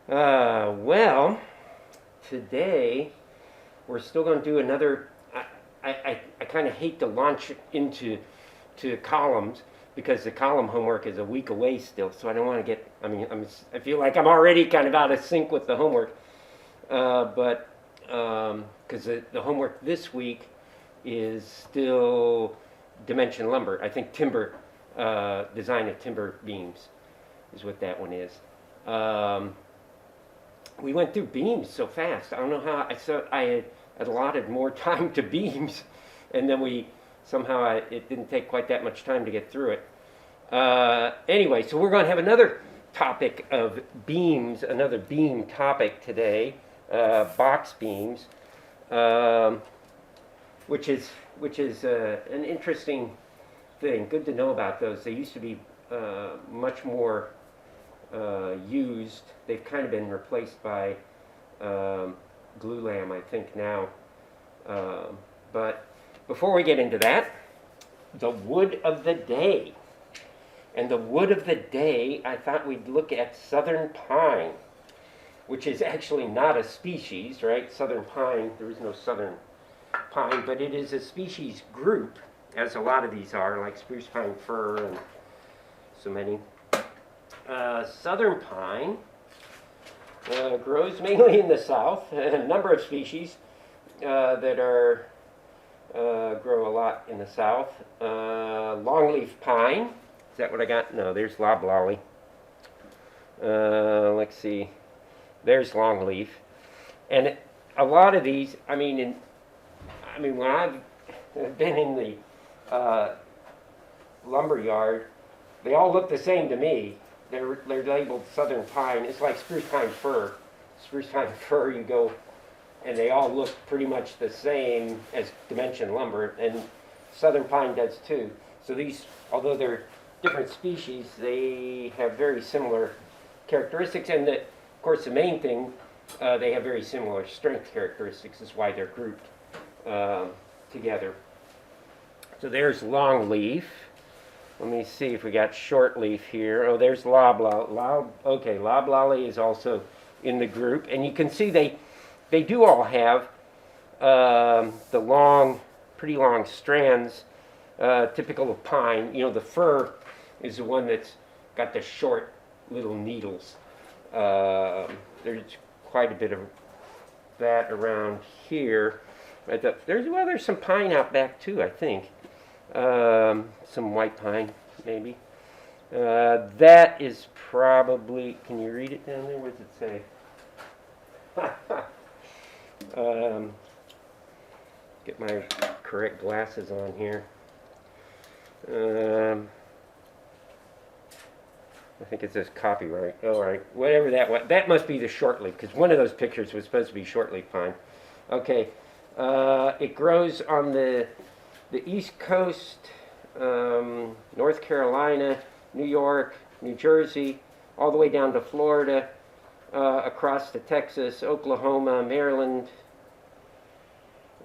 Well, today we're still going to do another. I kind of hate to launch into columns because the column homework is a week away still, so I don't want to get. I feel like I'm already kind of out of sync with the homework, but because the homework this week is still dimension lumber. I think timber design of timber beams is what that one is. We went through beams so fast. I don't know how. I had allotted more time to beams, and then it didn't take quite that much time to get through it. Anyway, so we're going to have another topic of beams, another beam topic today, box beams, which is an interesting thing. Good to know about those. They used to be much more used. They've kind of been replaced by glulam, I think, now. But before we get into that, the wood of the day. And the wood of the day, I thought we'd look at southern pine, which is actually not a species, right? Southern pine, there is no southern pine, but it is a species group, as a lot of these are, like spruce pine, fir, and so many. Southern pine grows mainly in the south. A number of species that grow a lot in the south. Longleaf pine. Is that what I got? No, there's loblolly. Let's see. There's longleaf. And a lot of these, when I've been in the lumber yard, they all look the same to me. They're labeled southern pine. It's like spruce pine fir. Spruce pine fir, you go, and they all look pretty much the same as dimension lumber, and southern pine does too. So these, although they're different species, they have very similar characteristics, and of course the main thing, they have very similar strength characteristics. Is why they're grouped together. So there's longleaf. Let me see if we got shortleaf here. Oh, there's loblolly. Okay, loblolly is also in the group, and you can see they do all have the long, pretty long strands, typical of pine. You know, the fir is the one that's got the short little needles. There's quite a bit of that around here. There's some pine out back too, I think. Some white pine, maybe. That is probably, can you read it down there? What does it say? Get my correct glasses on here. I think it says copyright. All right, whatever that was. That must be the shortleaf, because one of those pictures was supposed to be shortleaf pine. Okay, it grows on the East Coast, North Carolina, New York, New Jersey, all the way down to Florida, across to Texas, Oklahoma, Maryland.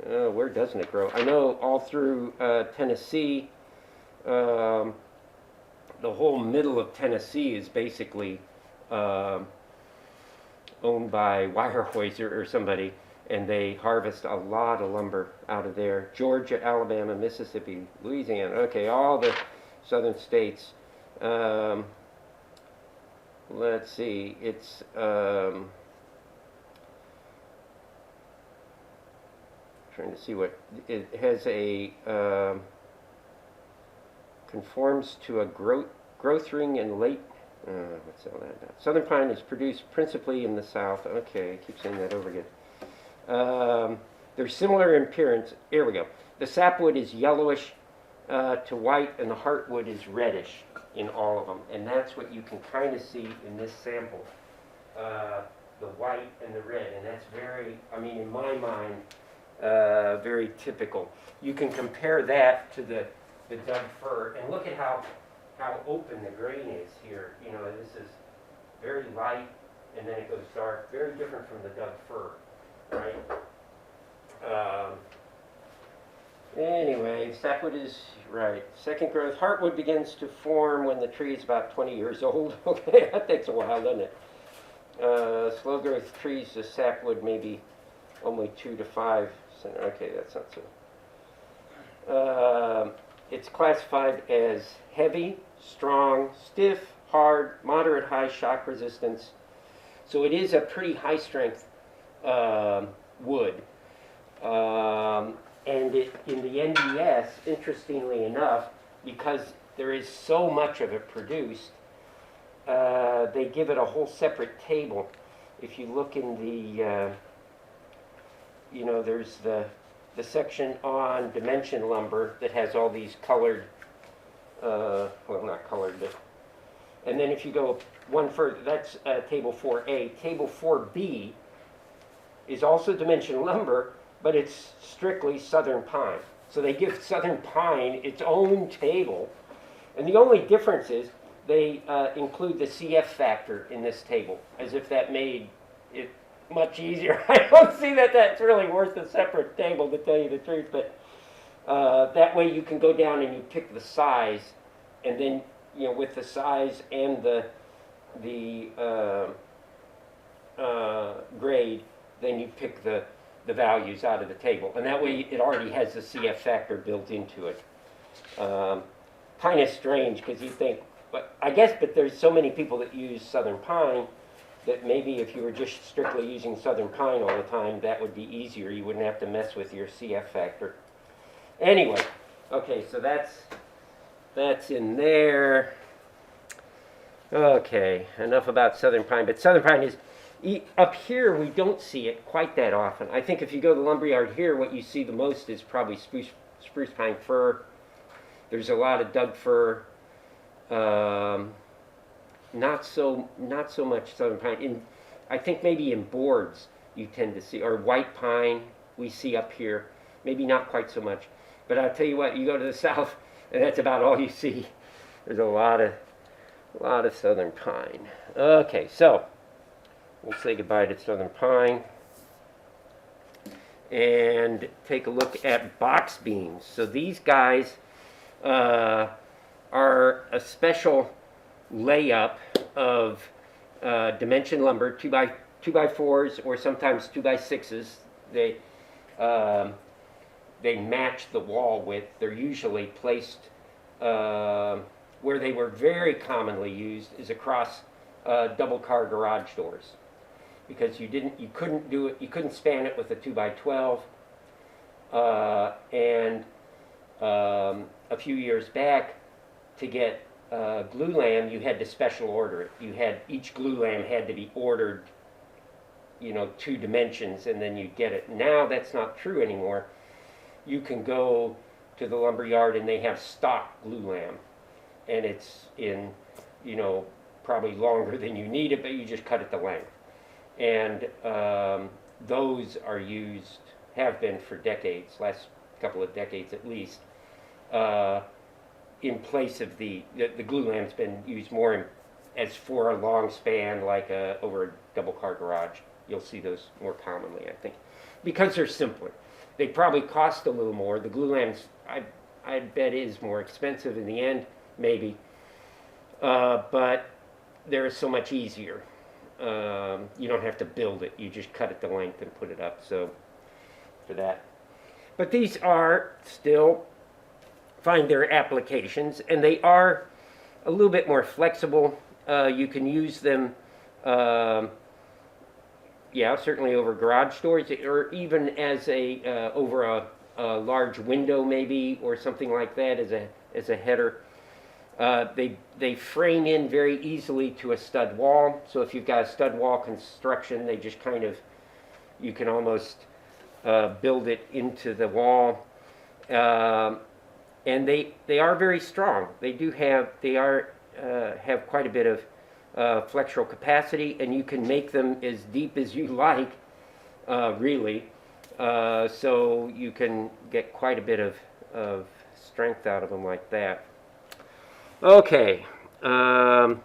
Where doesn't it grow? I know all through Tennessee. The whole middle of Tennessee is basically owned by Weyerhaeuser or somebody, and they harvest a lot of lumber out of there. Georgia, Alabama, Mississippi, Louisiana, okay, all the southern states. Let's see, it's trying to see what it has. Conforms to a growth ring and late. What's all that about? Southern pine is produced principally in the south. Okay, I keep saying that over again. They're similar in appearance. Here we go. The sapwood is yellowish to white, and the heartwood is reddish in all of them. And that's what you can kind of see in this sample. The white and the red. And that's very, in my mind, very typical. You can compare that to the Doug fir, and look at how open the grain is here. You know, this is very light, and then it goes dark. Very different from the Doug fir, right? Anyway, sapwood is right. Second growth. Heartwood begins to form when the tree is about 20 years old. Okay, that takes a while, doesn't it? Slow growth trees, the sapwood maybe only 2 to 5 centimeters. Okay, that's not so. It's classified as heavy, strong, stiff, hard, moderate high shock resistance. So it is a pretty high strength wood. And in the NDS, interestingly enough, because there is so much of it produced, they give it a whole separate table. If you look in the, there's the section on dimension lumber that has all these colored, well, not colored, but, and then if you go one further, that's table 4A. Table 4B is also dimension lumber, but it's strictly southern pine. So they give southern pine its own table, and the only difference is they include the CF factor in this table, as if that made it much easier. I don't see that that's really worth a separate table, to tell you the truth, but that way you can go down and you pick the size, and then with the size and the grade, then you pick the values out of the table, and that way it already has the CF factor built into it. Kind of strange, because you think, but there's so many people that use southern pine that maybe if you were just strictly using southern pine all the time, that would be easier. You wouldn't have to mess with your CF factor. Anyway, okay, so that's in there. Okay, enough about southern pine, but southern pine is, up here we don't see it quite that often. I think if you go to the lumberyard here, what you see the most is probably spruce pine fir. There's a lot of Doug fir. Not so much southern pine. I think maybe in boards you tend to see, or white pine we see up here. Maybe not quite so much. But I'll tell you what, you go to the south, and that's about all you see. There's a lot of southern pine. Okay, so we'll say goodbye to southern pine and take a look at BoxBeams. So these guys are a special layup of dimension lumber, 2x4s or sometimes 2x6s. They match the wall width. They're usually placed where they were very commonly used is across double car garage doors, because you couldn't span it with a 2x12. And a few years back, to get glulam, you had to special order it. Each glulam had to be ordered, 2 dimensions, and then you'd get it. Now that's not true anymore. You can go to the lumber yard and they have stock glulam, and it's in, probably longer than you need it, but you just cut it to length. And those are used, have been for decades, last couple of decades at least, in place of the glulam's been used more as for a long span, like over a double car garage. You'll see those more commonly, I think, because they're simpler. They probably cost a little more. The glulam's, I bet, is more expensive in the end, maybe, but they're so much easier. You don't have to build it. You just cut it to length and put it up. So for that, but these are still find their applications, and they are a little bit more flexible. You can use them, certainly over garage doors, or even as over a large window, maybe, or something like that, as a header. They frame in very easily to a stud wall. So if you've got a stud wall construction, they just kind of, you can almost build it into the wall. And they are very strong. They have quite a bit of flexural capacity, and you can make them as deep as you like, really. So you can get quite a bit of strength out of them like that. Okay. I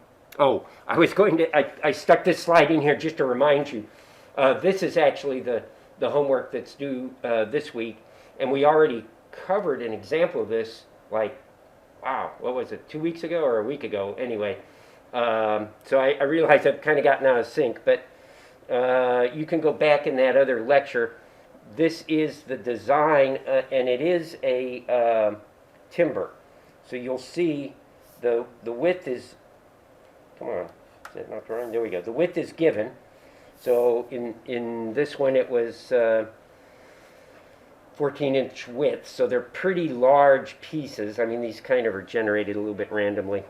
stuck this slide in here just to remind you. This is actually the homework that's due this week, and we already covered an example of this, what was it, 2 weeks ago or a week ago? Anyway, so I realize I've kind of gotten out of sync, but You can go back in that other lecture. This is the design, and it is a timber. So you'll see the width is, come on, is that not drawing? There we go. The width is given. So in this one it was 14-inch width. So they're pretty large pieces. I mean, these kind of are generated a little bit randomly.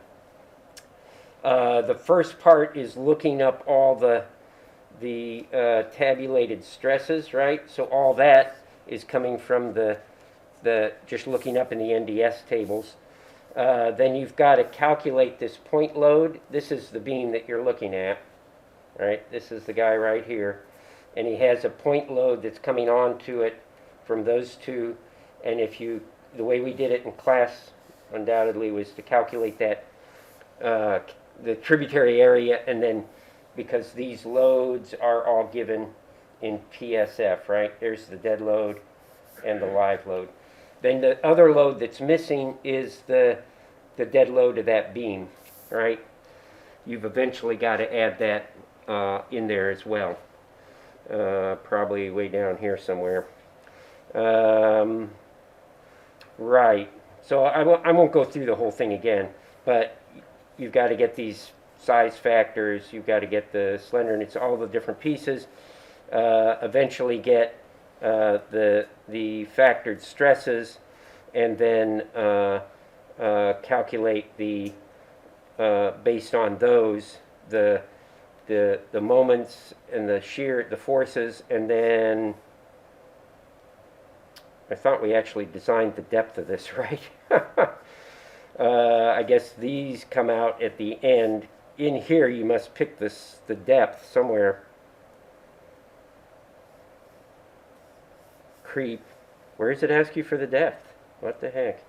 The first part is looking up all the tabulated stresses, right? So all that is coming from the just looking up in the NDS tables. Then you've got to calculate this point load. This is the beam that you're looking at, right? This is the guy right here, and he has a point load that's coming onto it from those two. And if you, the way we did it in class, undoubtedly, was to calculate that the tributary area, and then because these loads are all given in PSF, right? There's the dead load and the live load. Then the other load that's missing is the dead load of that beam, right? You've eventually got to add that in there as well. Probably way down here somewhere. Right. So I won't go through the whole thing again, but you've got to get these size factors, you've got to get the slenderness, all the different pieces, eventually get the factored stresses, and then calculate the based on those the moments and the shear, the forces, and then I thought we actually designed the depth of this, right? I guess these come out at the end. In here, you must pick the depth somewhere. Creep. Where does it ask you for the depth? What the heck?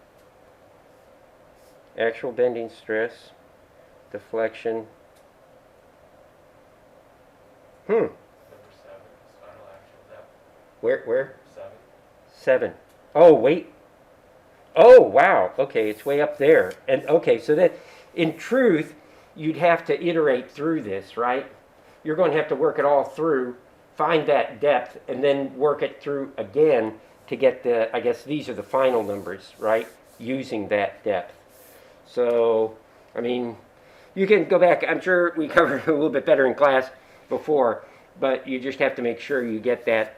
Actual bending stress, deflection. Number 7 is final actual depth. Where? 7. 7. Oh, wait. Oh, wow. Okay, it's way up there. And okay, so that in truth, you'd have to iterate through this, right? You're going to have to work it all through, find that depth, and then work it through again to get the, I guess these are the final numbers, right? Using that depth. So, I mean, you can go back. I'm sure we covered it a little bit better in class before, but you just have to make sure you get that,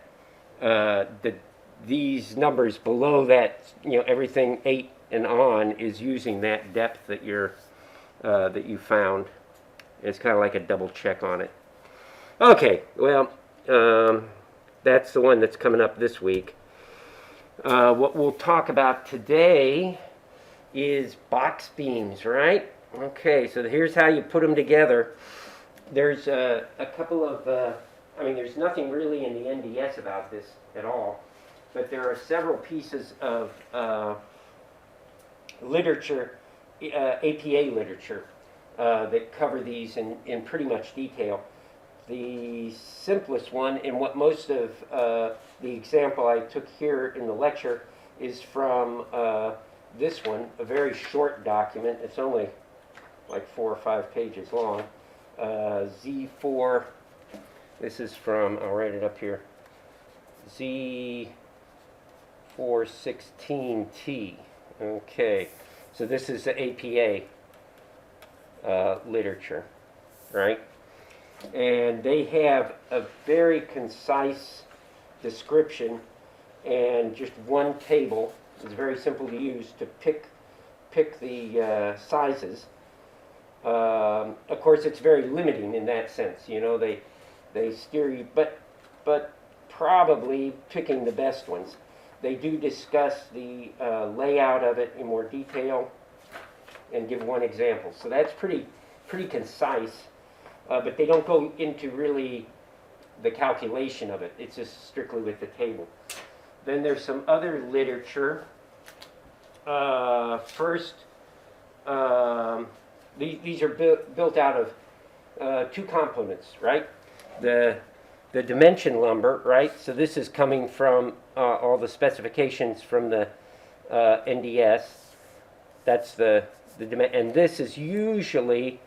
these numbers below that, you know, everything 8 and on is using that depth that you're that you found. It's kind of like a double check on it. Okay, well, that's the one that's coming up this week. What we'll talk about today is box beams, right? Okay, so here's how you put them together. There's a couple of, I mean, there's nothing really in the NDS about this at all, but there are several pieces of literature, APA literature, that cover these in pretty much detail. The simplest one, and what most of the example I took here in the lecture, is from this one, a very short document. It's only like 4 or 5 pages long. Z4, this is from, I'll write it up here, Z416T. Okay, so this is the APA literature, right? And they have a very concise description and just one table. It's very simple to use to pick the sizes. Of course, it's very limiting in that sense. You know, they steer you, but probably picking the best ones. They do discuss the layout of it in more detail and give one example. So that's pretty concise, but they don't go into really the calculation of it. It's just strictly with the table. Then there's some other literature. First, these are built out of 2 components, right? The dimension lumber, right? So this is coming from all the specifications from the NDS. That's the and this is usually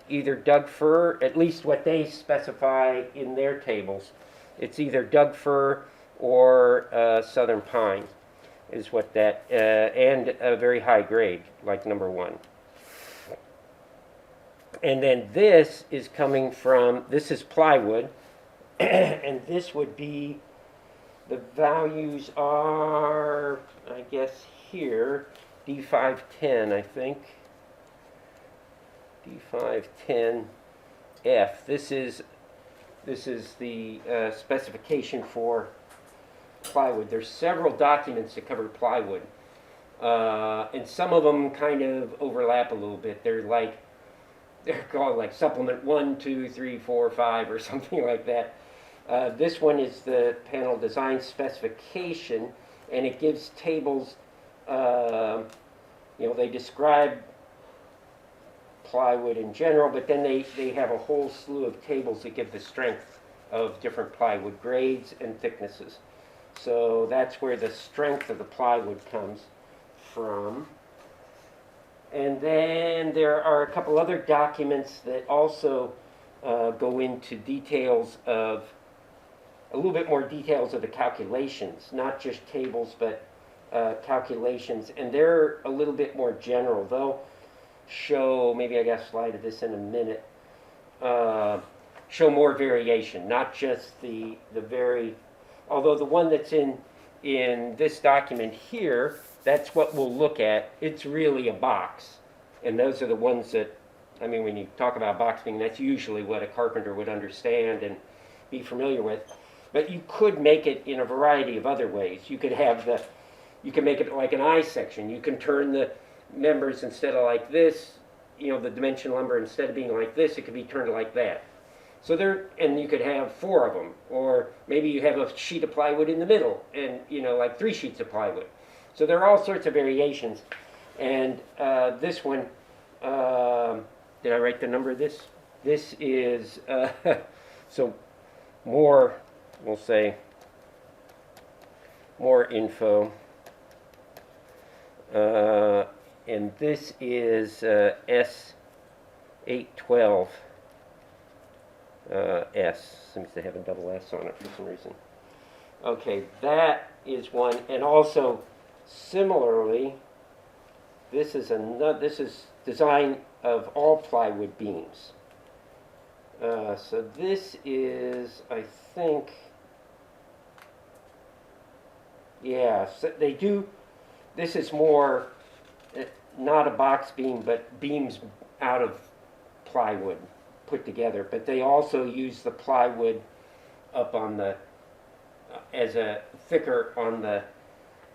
either Doug fir, at least what they specify in their tables. It's either Doug fir or southern pine is what that, and a very high grade, like number 1. And then this is coming from, this is plywood, and this would be, the values are, I guess here, D510, I think. D510F. This is the specification for plywood. There's several documents that cover plywood, and some of them kind of overlap a little bit. They're called like supplement 1, 2, 3, 4, 5, or something like that. This one is the panel design specification, and it gives tables. They describe plywood in general, but then they have a whole slew of tables that give the strength of different plywood grades and thicknesses. So that's where the strength of the plywood comes from. And then there are a couple other documents that also go into details of, a little bit more details of the calculations, not just tables, but calculations. And they're a little bit more general. They'll show, maybe I got a slide of this in a minute, show more variation, not just the very, although the one that's in this document here, that's what we'll look at. It's really a box. And those are the ones that, I mean, when you talk about box beam, that's usually what a carpenter would understand and be familiar with. But you could make it in a variety of other ways. You could have you can make it like an I section. You can turn the members, instead of like this, the dimension lumber, instead of being like this, it could be turned like that. So and you could have 4 of them, or maybe you have a sheet of plywood in the middle, and like 3 sheets of plywood. So there are all sorts of variations. And this one, did I write the number of this? This is, so more, we'll say, more info. And this is S812. S seems to have a double S on it for some reason. Okay, that is one. And also, similarly, this is design of all plywood beams. So this is, I think, yeah, so they do, this is more, not a box beam, but beams out of plywood put together. But they also use the plywood up on the, as a thicker on the,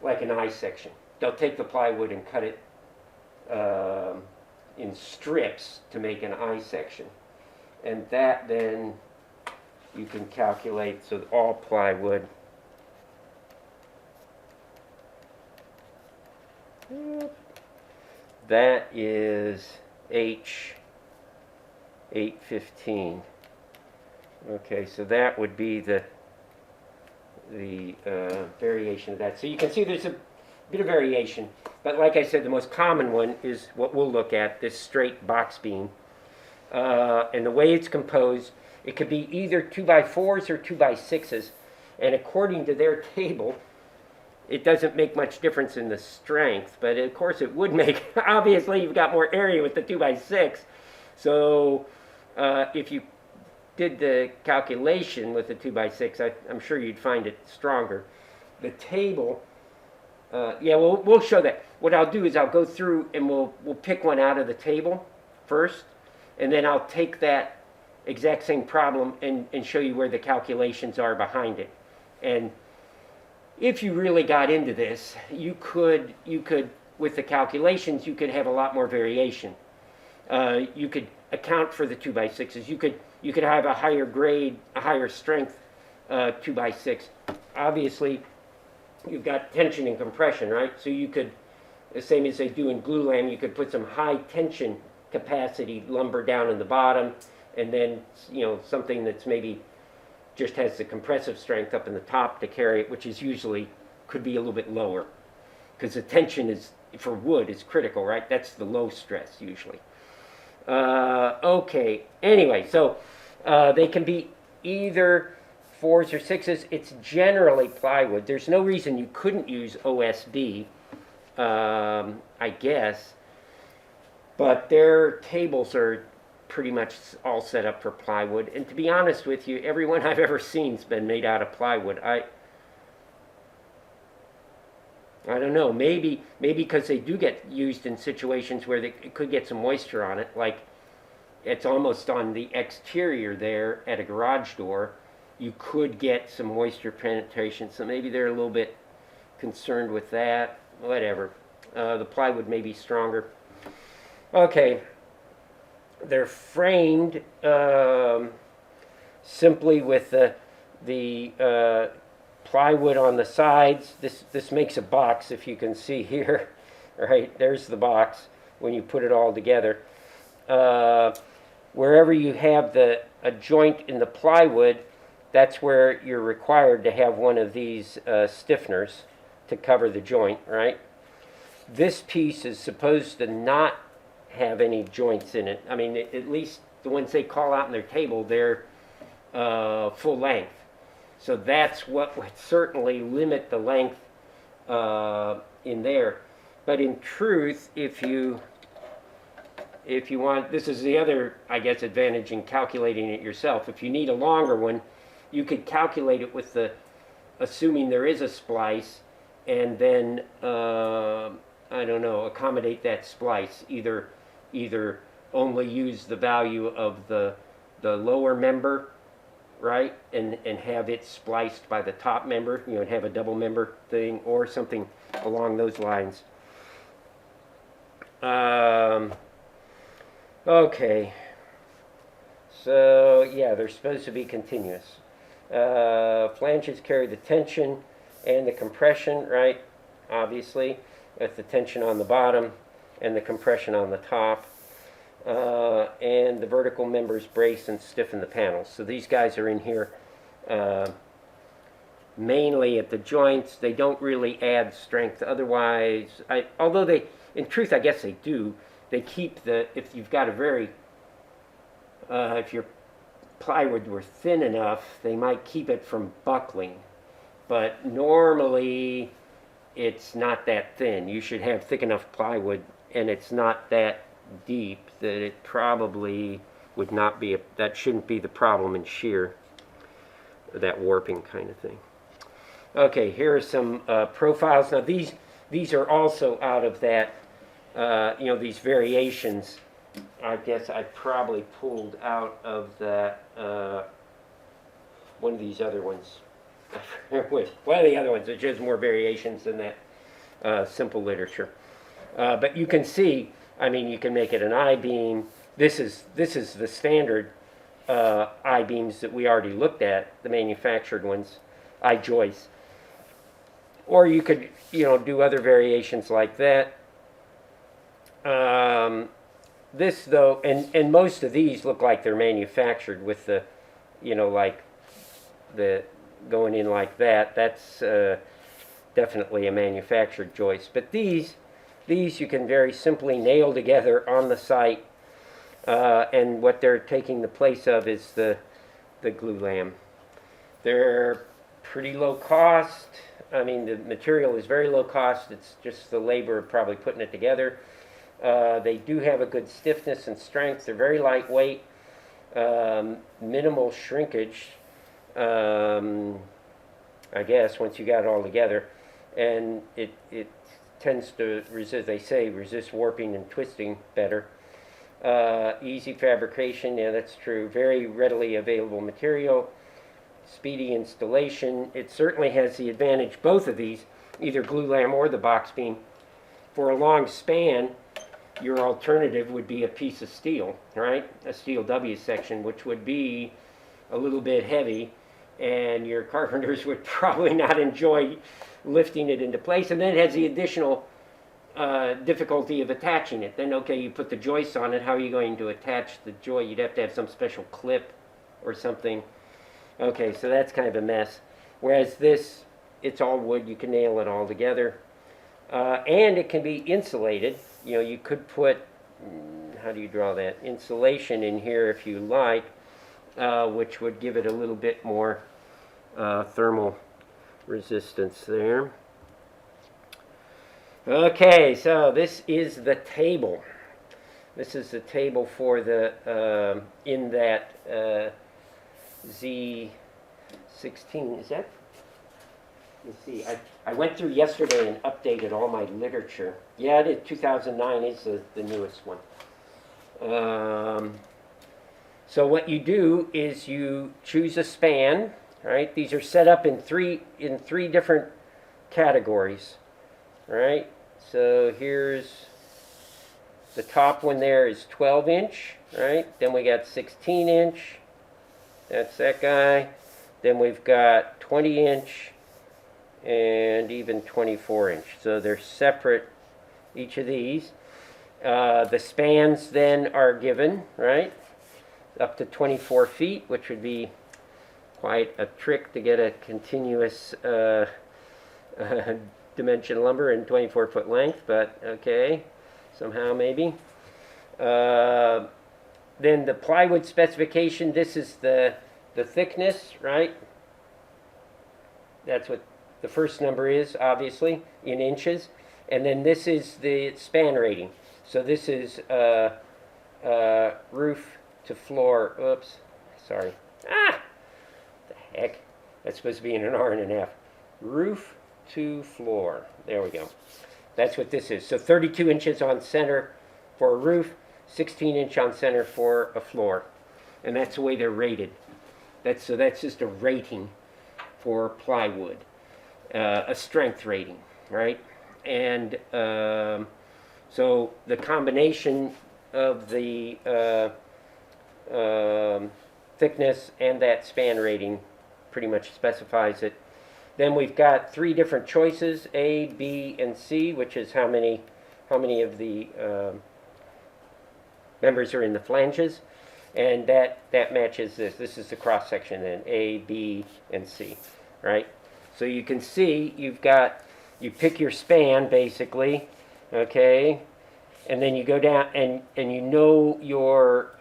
like an I section. They'll take the plywood and cut it in strips to make an I section. And that then you can calculate, so all plywood. That is H815. Okay, so that would be the variation of that. So you can see there's a bit of variation, but like I said, the most common one is what we'll look at, this straight box beam. And the way it's composed, it could be either 2x4s or 2x6s, and according to their table, it doesn't make much difference in the strength, but of course it would make, obviously you've got more area with the 2x6, so if you did the calculation with the 2x6, I'm sure you'd find it stronger. The table, yeah, we'll show that. What I'll do is I'll go through and we'll pick one out of the table first, and then I'll take that exact same problem and show you where the calculations are behind it. And if you really got into this, you could, with the calculations, you could have a lot more variation. You could account for the 2x6s. You could have a higher grade, a higher strength 2x6. Obviously, you've got tension and compression, right? So you could, the same as they do in glulam, you could put some high tension capacity lumber down in the bottom, and then something that's maybe just has the compressive strength up in the top to carry it, which is usually could be a little bit lower, because the tension is, for wood, is critical, right? That's the low stress usually. Okay. Anyway, so they can be either 4s or 6s. It's generally plywood. There's no reason you couldn't use OSB, I guess. But their tables are pretty much all set up for plywood. And to be honest with you, every one I've ever seen's been made out of plywood. I don't know. Maybe because they do get used in situations where it could get some moisture on it, like it's almost on the exterior there at a garage door. You could get some moisture penetration, so maybe they're a little bit concerned with that. Whatever. The plywood may be stronger. Okay. They're framed simply with the plywood on the sides. This makes a box, if you can see here. Right, there's the box when you put it all together. Wherever you have a joint in the plywood, that's where you're required to have one of these stiffeners to cover the joint, right? This piece is supposed to not have any joints in it. I mean, at least the ones they call out on their table, they're full length. So that's what would certainly limit the length in there. But in truth, if you want, this is the other, I guess, advantage in calculating it yourself. If you need a longer one, you could calculate it with assuming there is a splice, and then, I don't know, accommodate that splice. Either only use the value of the lower member, right, and have it spliced by the top member, and have a double member thing, or something along those lines. Okay, so yeah, they're supposed to be continuous. Flanges carry the tension and the compression, right, obviously, with the tension on the bottom and the compression on the top. And the vertical members brace and stiffen the panels. So these guys are in here mainly at the joints. They don't really add strength. Otherwise, although they, in truth, I guess they do. They keep if you've got if your plywood were thin enough, they might keep it from buckling. But normally, it's not that thin. You should have thick enough plywood, and it's not that deep that it probably would not be that shouldn't be the problem in shear, that warping kind of thing. Okay, here are some profiles. Now these are also out of that, these variations. I guess I probably pulled out of that one of these other ones. One of the other ones, which has more variations than that simple literature. But you can see, I mean, you can make it an I-beam. This is the standard I-beams that we already looked at, the manufactured ones, I-joists. Or you could, do other variations like that. This, though, and most of these look like they're manufactured with the, like the going in like that. That's definitely a manufactured joist. But these you can very simply nail together on the site, and what they're taking the place of is the glue lam. They're pretty low cost. I mean, the material is very low cost. It's just the labor of probably putting it together. They do have a good stiffness and strength. They're very lightweight, minimal shrinkage, I guess, once you got it all together. And it tends to resist warping and twisting better. Easy fabrication, yeah, that's true. Very readily available material. Speedy installation. It certainly has the advantage, both of these, either glue lam or the box beam. For a long span, your alternative would be a piece of steel, right? A steel W section, which would be a little bit heavy, and your carpenters would probably not enjoy lifting it into place. And then it has the additional difficulty of attaching it. Then, okay, you put the joists on it. How are you going to attach the joint? You'd have to have some special clip or something. Okay, so that's kind of a mess. Whereas this, it's all wood. You can nail it all together. And it can be insulated. You could put, how do you draw that? Insulation in here if you like, which would give it a little bit more thermal resistance there. Okay, so this is the table. This is the table for the, in that Z16, is that? Let's see, I went through yesterday and updated all my literature. Yeah, it is 2009 is the newest one. So what you do is you choose a span, right? These are set up in three different categories, right? So here's the top one there is 12 inch, right? Then we got 16 inch, that's that guy. Then we've got 20 inch, and even 24 inch. So they're separate, each of these. The spans then are given, right? Up to 24 feet, which would be quite a trick to get a continuous dimension lumber in 24-foot length, but okay, somehow maybe. Then the plywood specification, this is the thickness, right? That's what the first number is, obviously, in inches. And then this is the span rating. So this is roof to floor. Oops, sorry. Ah, the heck. That's supposed to be in an R1/2. Roof to floor. There we go. That's what this is. So 32 inches on center for a roof, 16 inch on center for a floor. And that's the way they're rated. So that's just a rating for plywood. A strength rating, right? And so the combination of the thickness and that span rating pretty much specifies it. Then we've got three different choices, A, B, and C, which is how many of the members are in the flanges. And that matches this. This is the cross section then, A, B, and C, right? So you can see you pick your span basically, okay, and then you go down and you know your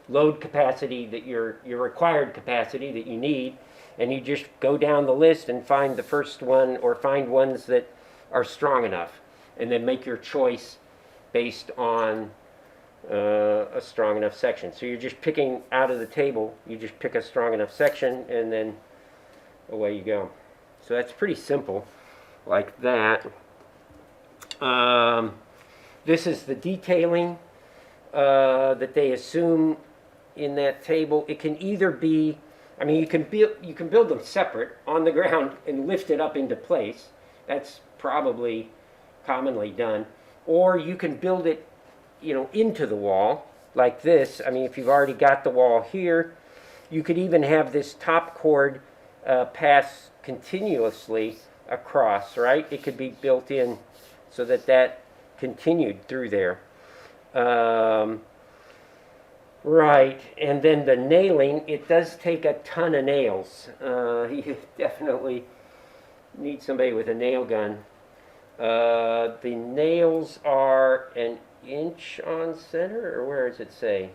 load capacity, that your required capacity that you need, and you just go down the list and find the first one or find ones that are strong enough, and then make your choice based on a strong enough section. So you're just picking out of the table, you just pick a strong enough section and then away you go. So that's pretty simple, like that. This is the detailing that they assume in that table. It can either be, I mean, you can build them separate on the ground and lift it up into place. That's probably commonly done. Or you can build it, into the wall like this. I mean, if you've already got the wall here, you could even have this top cord pass continuously across, right? It could be built in so that continued through there. Right, and then the nailing, it does take a ton of nails. You definitely need somebody with a nail gun. The nails are an inch on center, or where does it say?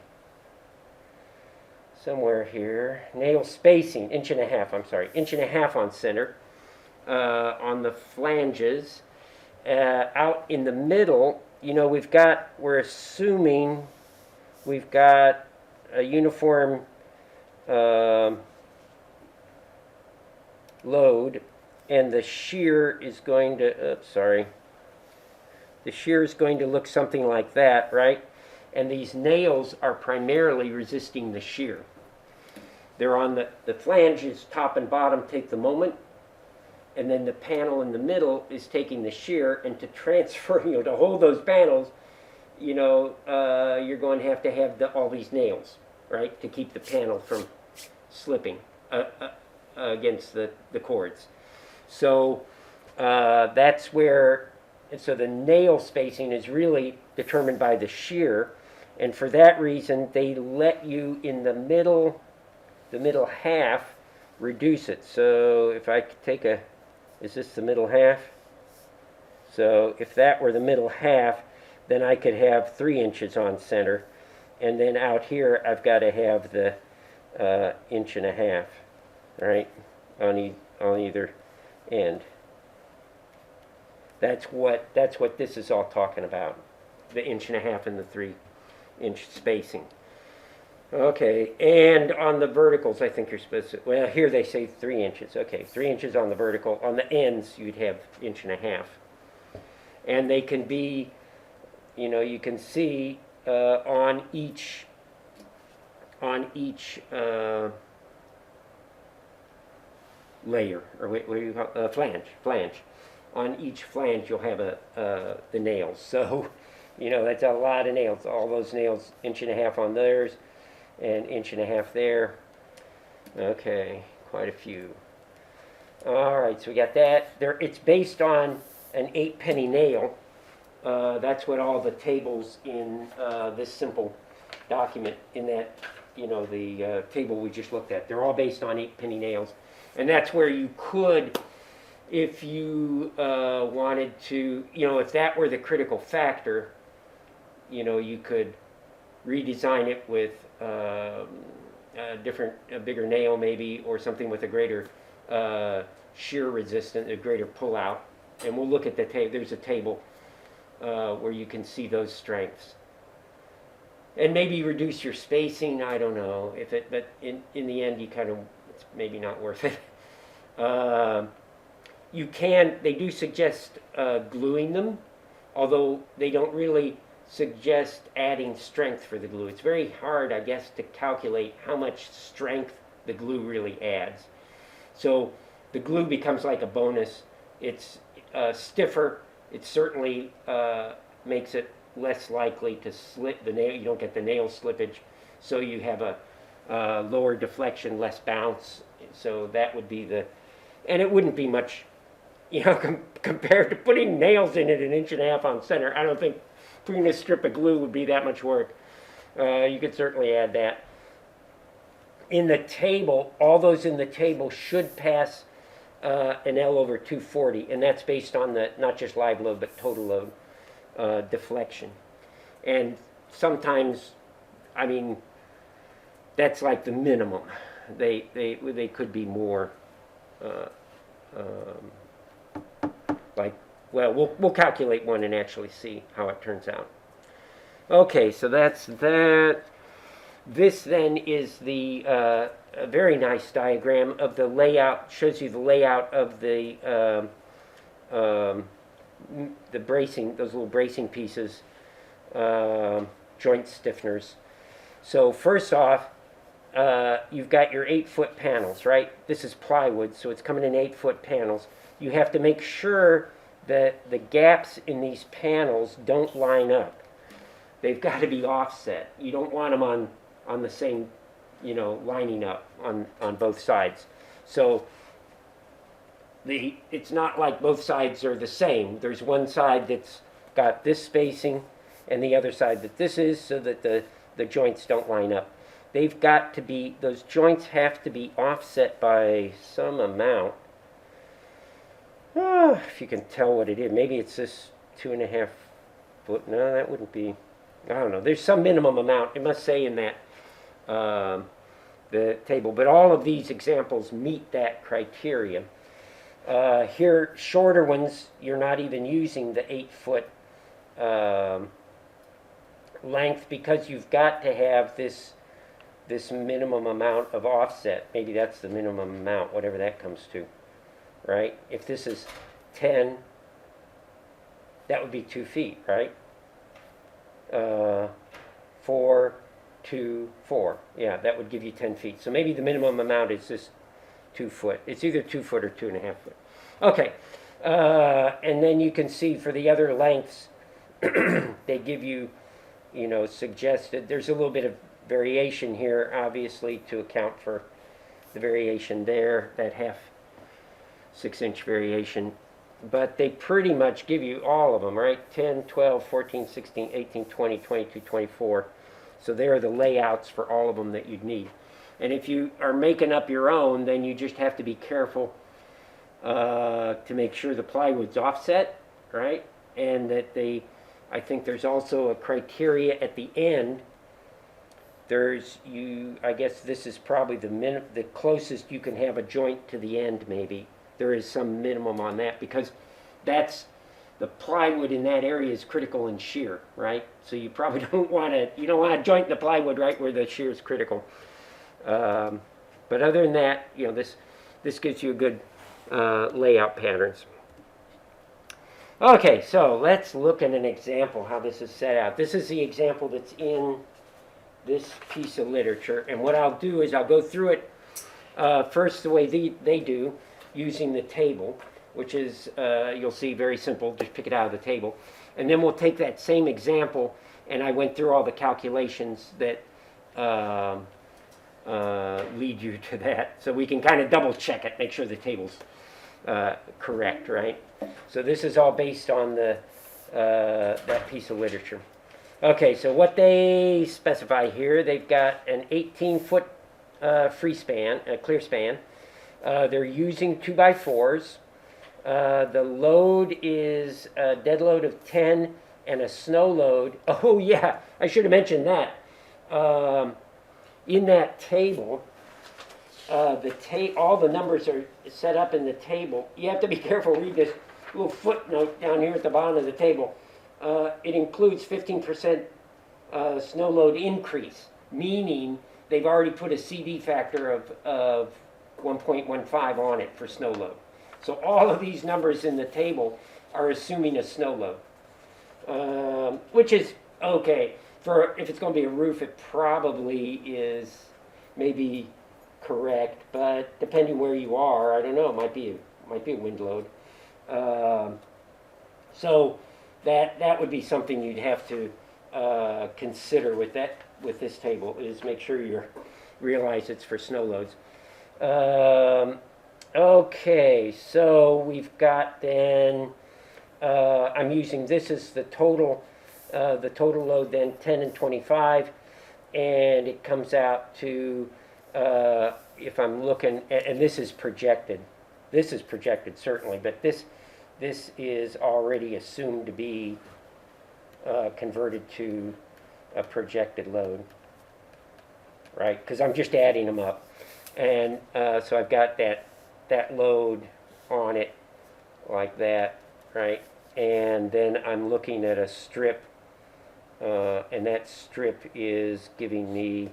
Somewhere here. Nail spacing, 1.5 inches, I'm sorry, 1.5 inches on center, on the flanges. Out in the middle, we're assuming we've got a uniform load, and the shear is going to, the shear is going to look something like that, right? And these nails are primarily resisting the shear. They're on the flanges, top and bottom, take the moment, and then the panel in the middle is taking the shear, and to transfer, to hold those panels, you're going to have all these nails, right, to keep the panel from slipping against the cords. So that's where, and so the nail spacing is really determined by the shear, and for that reason, they let you in the middle half, reduce it. So if I could take is this the middle half? So if that were the middle half, then I could have 3 inches on center. And then out here, I've got to have the 1.5 inches, right, on either end. That's what this is all talking about, the 1.5 inches and the 3-inch spacing. Okay, and on the verticals, I think you're supposed to, well, here they say 3 inches. Okay, 3 inches on the vertical. On the ends, you'd have 1.5 inches. And they can be, you can see on each layer, or what do you call it? Flange. On each flange, you'll have the nails. So, that's a lot of nails. All those nails, 1.5 inches on theirs, and 1.5 inches there. Okay, quite a few. All right, so we got that. It's based on an 8-penny nail. That's what all the tables in this simple document, in that, the table we just looked at, they're all based on 8-penny nails. And that's where you could, if you wanted to, if that were the critical factor, you could redesign it with a bigger nail maybe, or something with a greater shear resistance, a greater pull-out. And we'll look at the table. There's a table where you can see those strengths. And maybe reduce your spacing, I don't know, but in the end, it's maybe not worth it. They do suggest gluing them, although they don't really suggest adding strength for the glue. It's very hard, I guess, to calculate how much strength the glue really adds. So the glue becomes like a bonus. It's stiffer. It certainly makes it less likely to slip the nail. You don't get the nail slippage, so you have a lower deflection, less bounce. So that would be and it wouldn't be much, compared to putting nails in it 1.5 inches on center. I don't think putting a strip of glue would be that much work. You could certainly add that. In the table, all those in the table should pass an L over 240, and that's based on the not just live load but total load deflection. And sometimes, that's like the minimum. They could be more. We'll calculate one and actually see how it turns out. Okay, so that's that. This then is a very nice diagram of the layout. Shows you the layout of the bracing, those little bracing pieces, joint stiffeners. So first off, you've got your 8-foot panels, right? This is plywood, so it's coming in 8-foot panels. You have to make sure that the gaps in these panels don't line up. They've got to be offset. You don't want them on the same, lining up on both sides. So it's not like both sides are the same. There's one side that's got this spacing and the other side that this is, so that the joints don't line up. They've got to be, those joints have to be offset by some amount. If you can tell what it is. Maybe it's this 2.5 foot. No, that wouldn't be. I don't know. There's some minimum amount. It must say in that the table. But all of these examples meet that criteria. Here, shorter ones, you're not even using the 8-foot length, because you've got to have this minimum amount of offset. Maybe that's the minimum amount, whatever that comes to, right? If this is 10, that would be 2 feet, right? 4, 2, 4. Yeah, that would give you 10 feet. So maybe the minimum amount is this 2 foot. It's either 2 foot or 2.5 foot. Okay, and then you can see for the other lengths, they give you, suggested. There's a little bit of variation here, obviously, to account for the variation there, that half 6-inch variation. But they pretty much give you all of them, right? 10, 12, 14, 16, 18, 20, 22, 24. So there are the layouts for all of them that you'd need. And if you are making up your own, then you just have to be careful to make sure the plywood's offset, right? And that they I think there's also a criteria at the end. I guess this is probably the closest you can have a joint to the end, maybe. There is some minimum on that, because the plywood in that area is critical in shear, right? So you probably don't want to joint the plywood right where the shear is critical. But other than that, this gives you a good layout patterns. Okay, so let's look at an example how this is set out. This is the example that's in this piece of literature, and what I'll do is I'll go through it first the way they do, using the table, which is, you'll see, very simple. Just pick it out of the table. And then we'll take that same example, and I went through all the calculations that lead you to that. So we can kind of double check it, make sure the table's correct, right? So this is all based on that piece of literature. Okay, so what they specify here, they've got an 18-foot free span, a clear span. They're using 2x4s. The load is a dead load of 10 and a snow load. Oh yeah, I should have mentioned that. In that table, all the numbers are set up in the table. You have to be careful, read this little footnote down here at the bottom of the table. It includes 15% snow load increase, meaning they've already put a CD factor of 1.15 on it for snow load. So all of these numbers in the table are assuming a snow load, which is okay. If it's going to be a roof, it probably is maybe correct, but depending where you are, I don't know, it might be a wind load. So that would be something you'd have to consider with this table, is make sure you realize it's for snow loads. Okay, so we've got then, I'm using this as the total load, then 10 and 25, and it comes out to, if I'm looking, and this is projected certainly, but this is already assumed to be converted to a projected load, right? Because I'm just adding them up. And so I've got that load on it like that, right? And then I'm looking at a strip, and that strip is giving me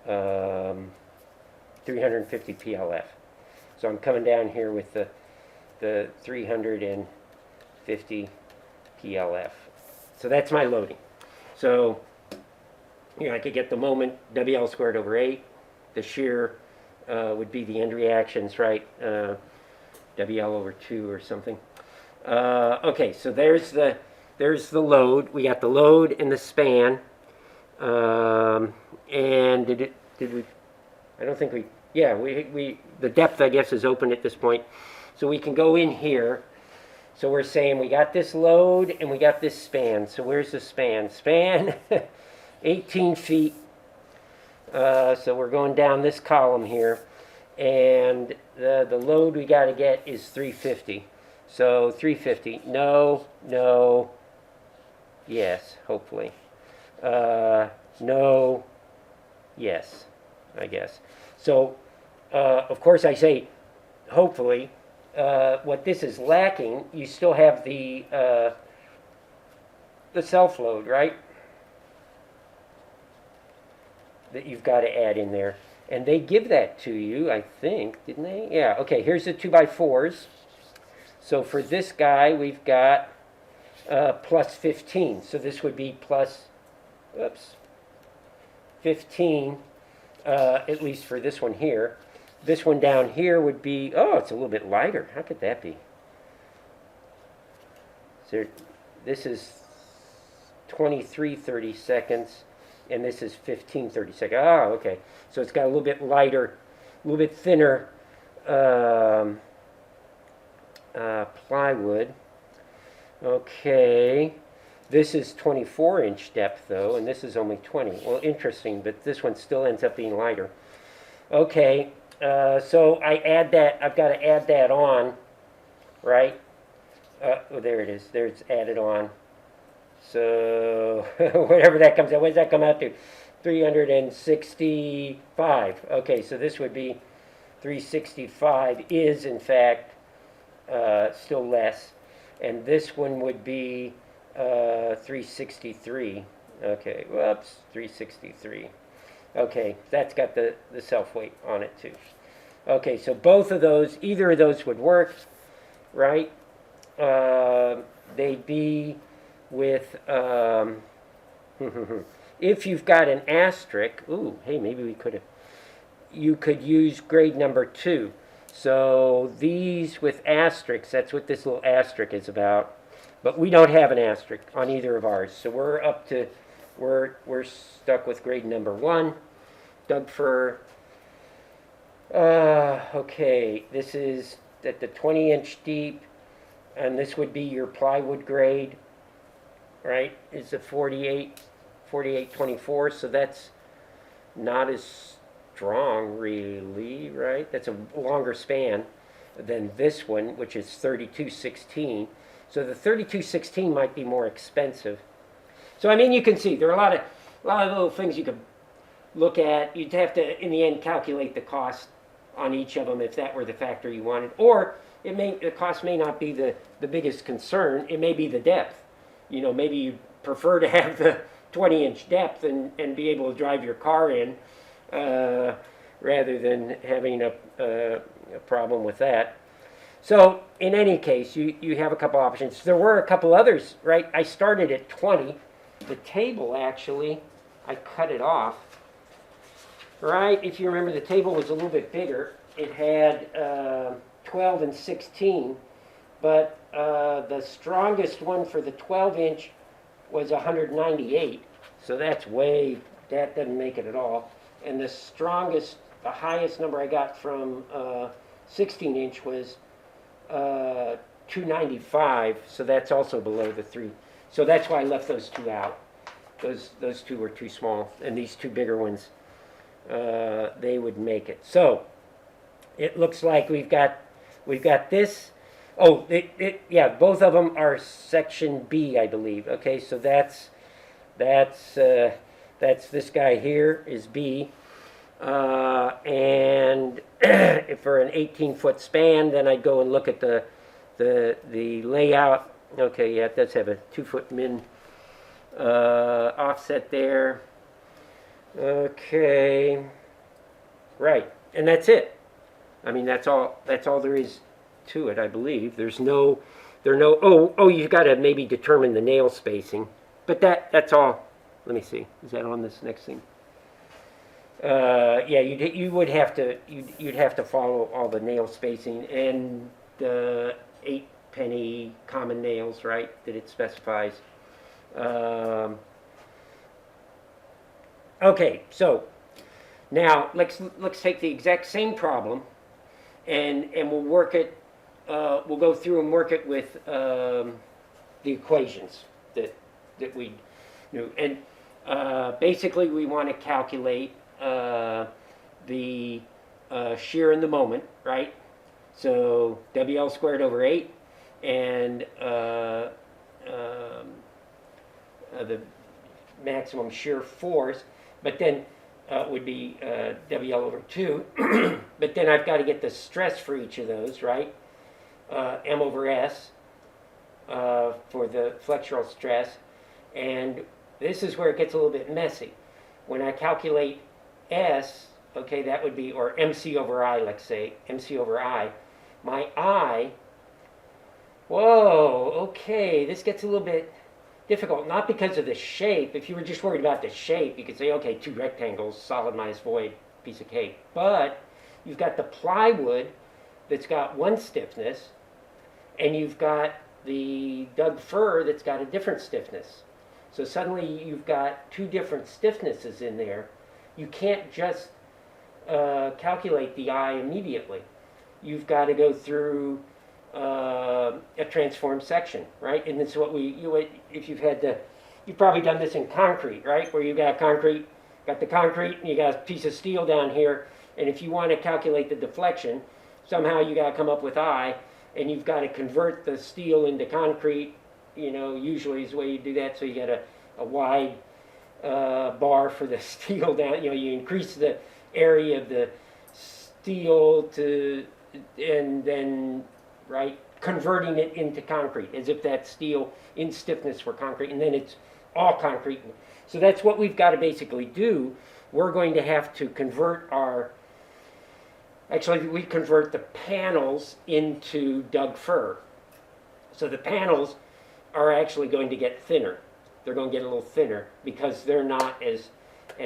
350 PLF. So I'm coming down here with the 350 PLF. So that's my loading. So, I could get the moment WL squared over 8. The shear would be the end reactions, right? WL over 2 or something. Okay, so there's the load. We got the load and the span. And did we? I don't think we. Yeah, the depth, I guess, is open at this point. So we can go in here. So we're saying we got this load and we got this span. So where's the span? Span, 18 feet. So we're going down this column here. And the load we got to get is 350. So 350. No, yes, hopefully. No, yes, I guess. So, of course, I say hopefully. What this is lacking, you still have the self-load, right? That you've got to add in there. And they give that to you, I think, didn't they? Yeah, okay, here's the 2x4s. So for this guy, we've got plus 15. So this would be plus, 15, at least for this one here. This one down here would be, it's a little bit lighter. How could that be? So this is 23 30-seconds, and this is 15 30-seconds. Oh, okay. So it's got a little bit lighter, a little bit thinner plywood. Okay. This is 24-inch depth, though, and this is only 20. Well, interesting, but this one still ends up being lighter. Okay. So I add that, I've got to add that on, right? There it is. There it's added on. So whatever that comes out, what does that come out to? 365. Okay, so this would be 365 is in fact still less. And this one would be 363. Okay, whoops, 363. Okay, that's got the self-weight on it too. Okay, so both of those, either of those would work, right? They'd be with, if you've got an asterisk, ooh, hey, maybe we could have, you could use grade number 2. So these with asterisks, that's what this little asterisk is about. But we don't have an asterisk on either of ours. So we're up to, we're stuck with grade number 1. Doug fir. Okay, this is at the 20-inch deep, and this would be your plywood grade, right? It's a 4824, so that's not as strong, really, right? That's a longer span than this one, which is 3216. So the 3216 might be more expensive. So I mean, you can see there are a lot of little things you could look at. You'd have to, in the end, calculate the cost on each of them if that were the factor you wanted. Or the cost may not be the biggest concern. It may be the depth. You know, maybe you prefer to have the 20-inch depth and be able to drive your car in rather than having a problem with that. So in any case, you have a couple options. There were a couple others, right? I started at 20. The table, actually, I cut it off. Right, if you remember, the table was a little bit bigger. It had 12 and 16, but the strongest one for the 12-inch was 198. So that doesn't make it at all. And the highest number I got from 16-inch was 295. So that's also below the 3. So that's why I left those two out. Those two were too small, and these two bigger ones, they would make it. So it looks like we've got this. Oh, yeah, both of them are section B, I believe. Okay, so that's this guy here is B, and if for an 18-foot span, then I'd go and look at the layout. Okay, yeah, it does have a 2-foot min offset there. Okay, right, and that's it. I mean, that's all there is to it, I believe. You've got to maybe determine the nail spacing, but that's all. Let me see. Is that on this next thing? Yeah, you'd have to follow all the nail spacing and the 8-penny common nails, right? That it specifies. Okay, so now let's take the exact same problem, and we'll work it. We'll go through and work it with the equations that we knew, and basically we want to calculate the shear in the moment, right? So WL squared over 8, and the maximum shear force, but then would be WL over 2. But then I've got to get the stress for each of those, right? M over S for the flexural stress. And this is where it gets a little bit messy. When I calculate S, okay, that would be, or MC over I, let's say, MC over I. My I, whoa, okay, this gets a little bit difficult, not because of the shape. If you were just worried about the shape, you could say, okay, 2 rectangles, solid minus void, piece of cake. But you've got the plywood that's got one stiffness, and you've got the Doug fir that's got a different stiffness. So suddenly you've got 2 different stiffnesses in there. You can't just calculate the I immediately. You've got to go through a transformed section, right? And this is what if you've probably done this in concrete, right? Where you got the concrete, and you got a piece of steel down here, and if you want to calculate the deflection, somehow you got to come up with I, and you've got to convert the steel into concrete, you know, usually is the way you do that. So you got a wide bar for the steel down. You know, you increase the area of the steel to, and then, right, converting it into concrete as if that steel in stiffness were concrete, and then it's all concrete. So that's what we've got to basically do. We're going to have to convert our, actually we convert the panels into Doug fir. So the panels are actually going to get thinner. They're going to get a little thinner because they're not as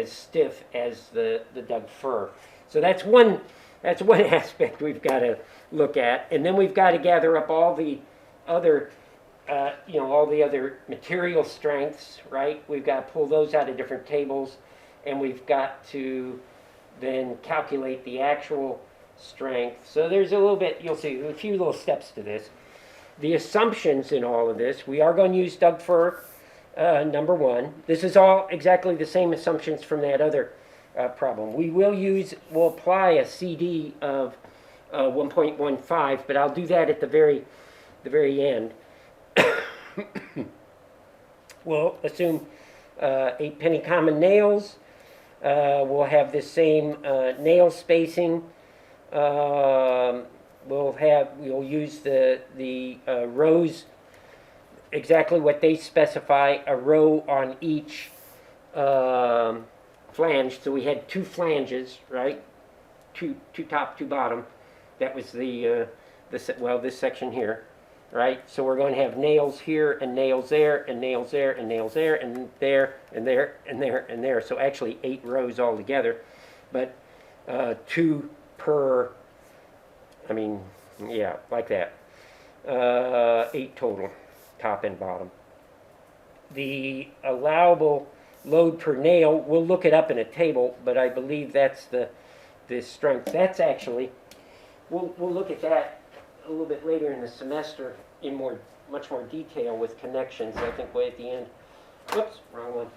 stiff as the Doug fir. So that's one aspect we've got to look at, and then we've got to gather up all the other, all the other material strengths, right? We've got to pull those out of different tables, and we've got to then calculate the actual strength. So there's a little bit, you'll see, a few little steps to this. The assumptions in all of this, we are going to use Doug fir, number one. This is all exactly the same assumptions from that other problem. We'll apply a CD of 1.15, but I'll do that at the very end. We'll assume 8 penny common nails. We'll have the same nail spacing. We'll use the rows exactly what they specify, a row on each flange. So we had 2 flanges, right? Two top, 2 bottom. That was this section here, right? So we're going to have nails here and nails there and nails there and nails there and there and there and there and there. So actually 8 rows altogether, but 2 per, like that. 8 total, top and bottom. The allowable load per nail, we'll look it up in a table, but I believe that's the strength. That's actually, we'll look at that a little bit later in the semester in much more detail with connections, I think, way at the end. Whoops, wrong one.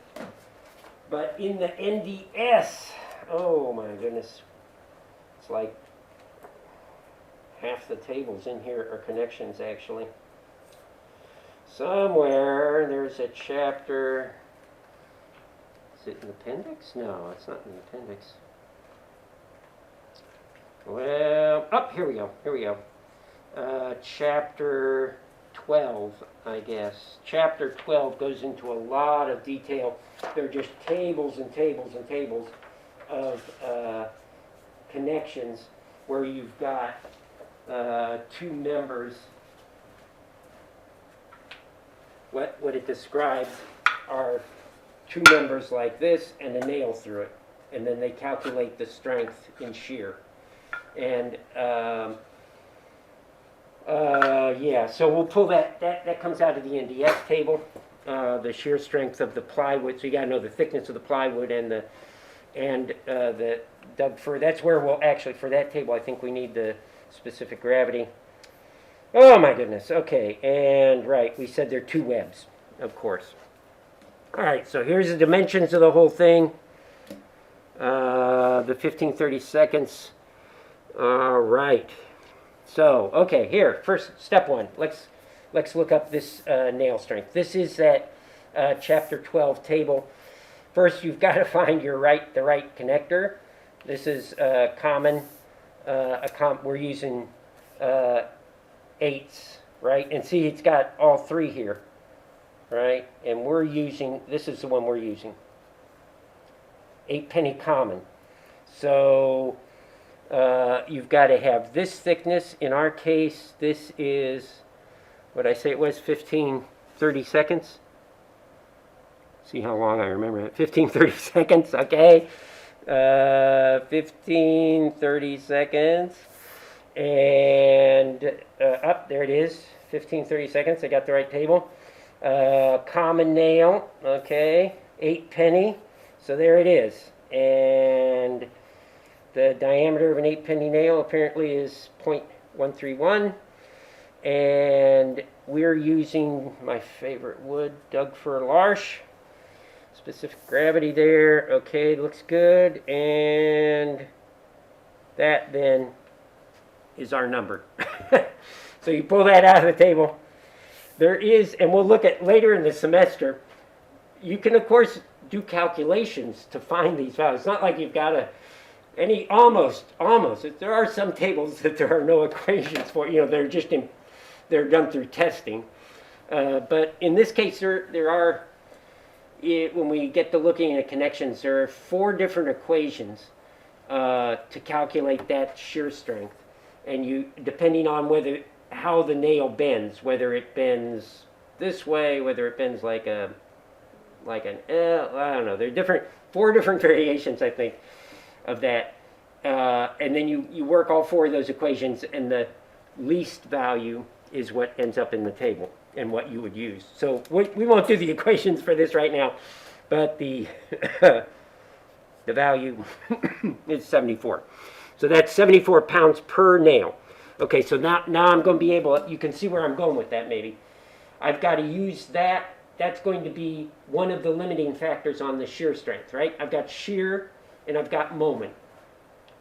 But in the NDS, oh my goodness, it's like half the tables in here are connections, actually. Somewhere there's a chapter. Is it in the appendix? No, it's not in the appendix. Well, here we go. Chapter 12, I guess. Chapter 12 goes into a lot of detail. There are just tables and tables and tables of connections where you've got 2 members. What it describes are 2 members like this and a nail through it, and then they calculate the strength in shear. And so we'll pull that comes out of the NDS table, the shear strength of the plywood. So you got to know the thickness of the plywood and the Doug fir. That's where we'll actually, for that table, I think we need the specific gravity. Oh my goodness. Okay, and right, we said there are 2 webs, of course. All right, so here's the dimensions of the whole thing. The 15-30 seconds. All right. So, okay, here, first, step 1. Let's look up this nail strength. This is that chapter 12 table. First, you've got to find the right connector. This is common. We're using 8s, right? And see, it's got all 3 here, right? And this is the one we're using. 8 penny common. So you've got to have this thickness. In our case, this is, what I say it was, 15-30 seconds. See how long I remember it. 15-30 seconds, okay. 15-30 seconds. And there it is, 15-30 seconds. I got the right table. Common nail, okay, 8 penny. So there it is. And the diameter of an 8 penny nail apparently is 0.131. And we're using my favorite wood, Doug fir larch. Specific gravity there. Okay, looks good. And that then is our number. So you pull that out of the table. there is, and we'll look at later in the semester, you can of course do calculations to find these values. It's not like you've got to, almost, there are some tables that there are no equations for, they're just they're done through testing. But in this case, there are, when we get to looking at connections, there are 4 different equations to calculate that shear strength. And depending on how the nail bends, whether it bends this way, whether it bends like an L, I don't know. There are 4 different variations, I think, of that. And then you work all 4 of those equations, and the least value is what ends up in the table and what you would use. So we won't do the equations for this right now, but the the value is 74. So that's 74 pounds per nail. Okay, so now I'm going to be able, you can see where I'm going with that maybe. I've got to use that. That's going to be one of the limiting factors on the shear strength, right? I've got shear and I've got moment.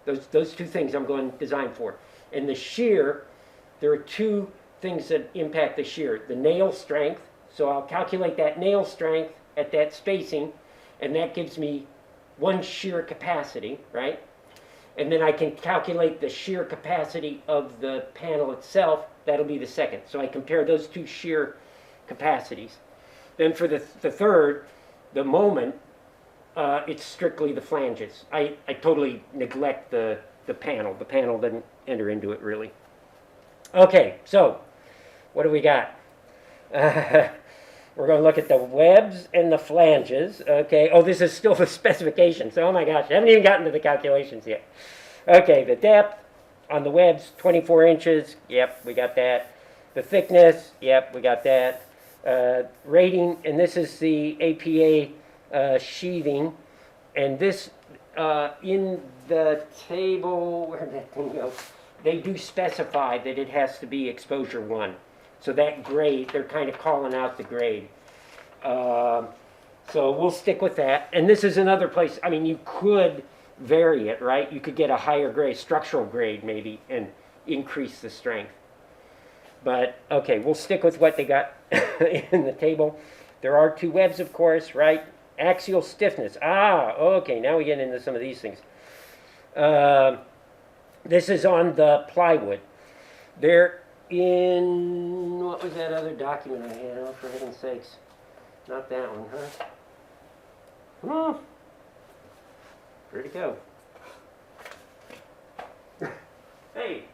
Those 2 things I'm going to design for. And the shear, there are 2 things that impact the shear. The nail strength, so I'll calculate that nail strength at that spacing, and that gives me 1 shear capacity, right? And then I can calculate the shear capacity of the panel itself. That'll be the second. So I compare those 2 shear capacities. Then for the third, the moment, it's strictly the flanges. I totally neglect the panel. The panel doesn't enter into it really. Okay, so what do we got? We're going to look at the webs and the flanges. Okay, oh, this is still the specifications. Oh my gosh, I haven't even gotten to the calculations yet. Okay, the depth on the webs, 24 inches. Yep, we got that. The thickness, yep, we got that. Rating, and this is the APA sheathing. And this, in the table, where did that thing go? They do specify that it has to be exposure 1. So that grade, they're kind of calling out the grade. So we'll stick with that. And this is another place, I mean, you could vary it, right? You could get a higher grade, structural grade maybe, and increase the strength. But, okay, we'll stick with what they got in the table. There are 2 webs, of course, right? Axial stiffness. Okay, now we get into some of these things. This is on the plywood. They're in, what was that other document I had? Oh, for heaven's sakes. Not that one, huh? Where'd it go? Hey,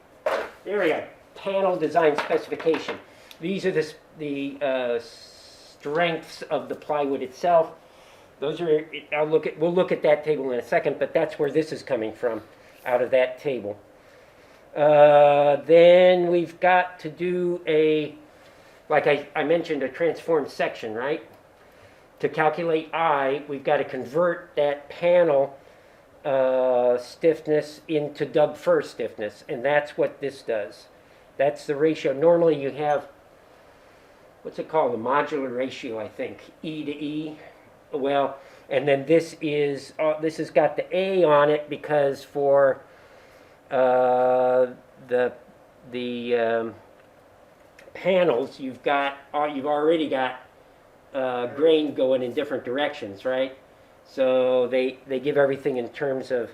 there we go. Panel design specification. These are the strengths of the plywood itself. Those are, we'll look at that table in a second, but that's where this is coming from, out of that table. Then we've got to do like I mentioned, a transformed section, right? To calculate I, we've got to convert that panel stiffness into Doug-Fir stiffness, and that's what this does. That's the ratio. Normally you have, what's it called, a modular ratio, I think, E to E. Well, and then this has got the A on it because for the panels, you've already got grain going in different directions, right? So they give everything in terms of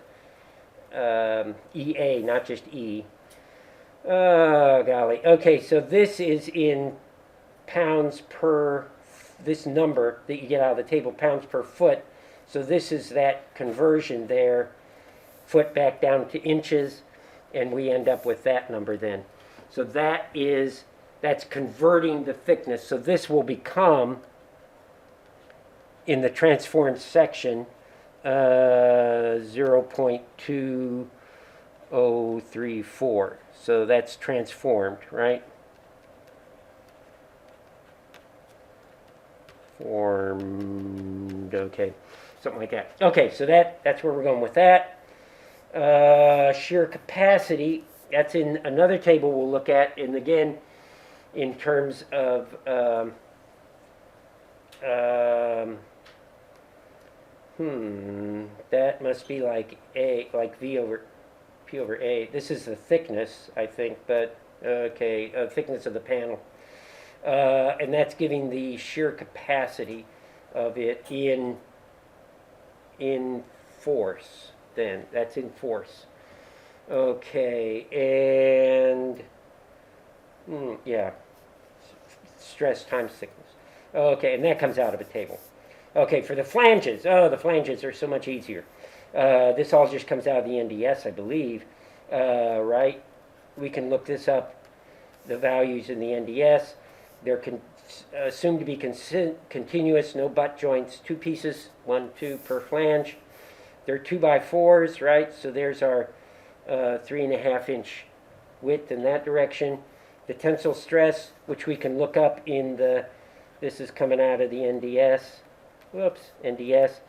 EA, not just E. Oh, golly. Okay, so this is in pounds per, this number that you get out of the table, pounds per foot. So this is that conversion there, foot back down to inches, and we end up with that number then. So that's converting the thickness. So this will become, in the transformed section, 0.2034. So that's transformed, right? Formed, okay, something like that. Okay, so that's where we're going with that. Shear capacity, that's in another table we'll look at, and again, in terms of that must be like V over P over A. This is the thickness, I think, but okay, thickness of the panel. and that's giving the shear capacity of it in force. Then that's in force. Okay, and yeah, stress times thickness. Okay, and that comes out of a table. Okay, for the flanges, the flanges are so much easier. This all just comes out of the NDS, I believe, right? We can look this up, the values in the NDS. They're assumed to be continuous, no butt joints, 2 pieces, 1, 2 per flange. They're 2x4s, right? So there's our 3.5-inch width in that direction. The tensile stress, which we can look up in this is coming out of the NDS. Whoops, NDS.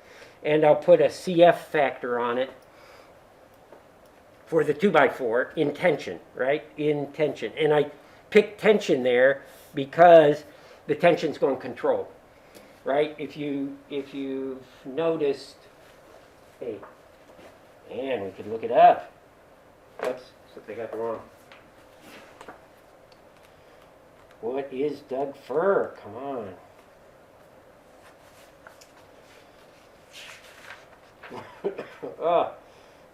And I'll put a CF factor on it for the 2x4 in tension, right? In tension. And I picked tension there because the tension's going to control, right? If you've noticed, hey, and we could look it up. Oops, something I got wrong. What is Doug Fir? Come on.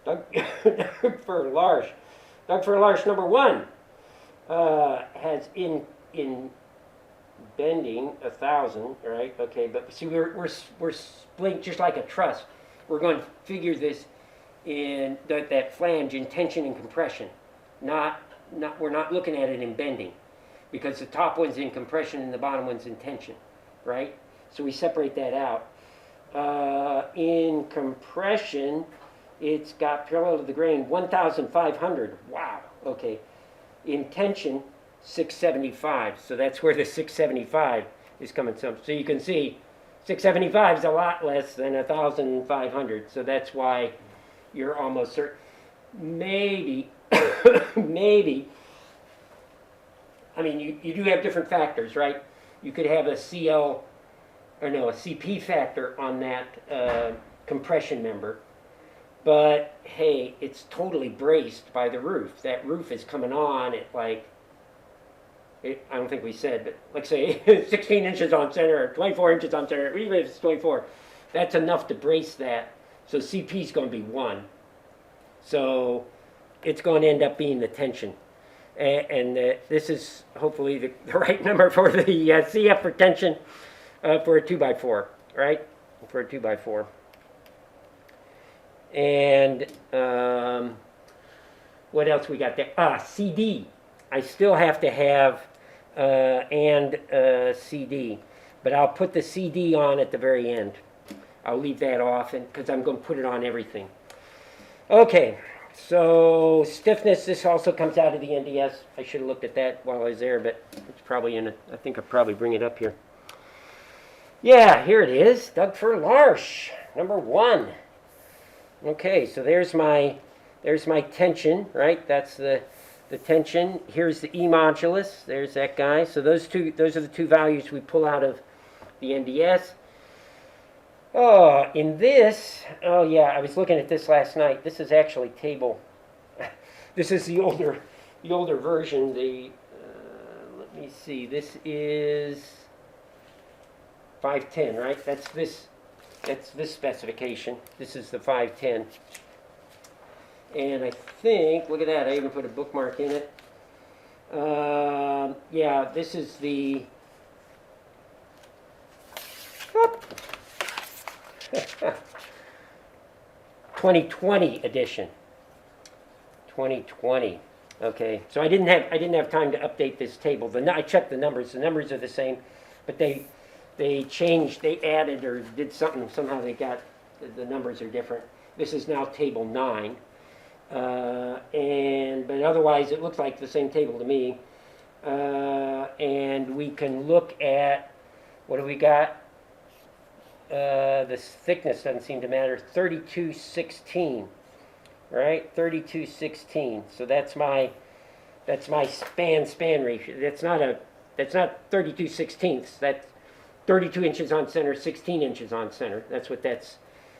Doug Fir Large. Doug Fir Large number 1 has in bending 1,000, right? Okay, but see, we're split just like a truss. We're going to figure this in that flange in tension and compression. We're not looking at it in bending, because the top one's in compression and the bottom one's in tension, right? So we separate that out. In compression, it's got parallel to the grain 1,500. Wow. Okay. In tension, 675. So that's where the 675 is coming from. So you can see 675 is a lot less than 1,500. So that's why you're almost certain. Maybe, maybe. I mean, you do have different factors, right? You could have a CP factor on that compression member. But hey, it's totally braced by the roof. That roof is coming on at I don't think we said, but let's say 16 inches on center or 24 inches on center, even if it's 24. That's enough to brace that. So CP is going to be 1. So it's going to end up being the tension. And this is hopefully the right number for the CF for tension for a 2x4, right? For a 2x4. And what else we got there? CD. I still have to have CD, but I'll put the CD on at the very end. I'll leave that off because I'm going to put it on everything. Okay, so stiffness, this also comes out of the NDS. I should have looked at that while I was there, but it's probably I think I'll probably bring it up here. Yeah, here it is, Doug Fir Larch, number 1. Okay, so there's my tension, right? That's the tension. Here's the E modulus. There's that guy. So those are the 2 values we pull out of the NDS. Oh, in this, oh yeah, I was looking at this last night. This is actually table. This is the older version. Let me see. This is 510, right? That's this specification. This is the 510. And I think, look at that, I even put a bookmark in it. Yeah, this is the 2020 edition. 2020. Okay, so I didn't have time to update this table. I checked the numbers. The numbers are the same, but they changed, they added or did something. Somehow they got the numbers are different. This is now table 9. But otherwise it looks like the same table to me. And we can look at, what do we got? The thickness doesn't seem to matter. 3216, right? 3216. So that's my span ratio. That's not 32/16. That's 32 inches on center, 16 inches on center. That's what that's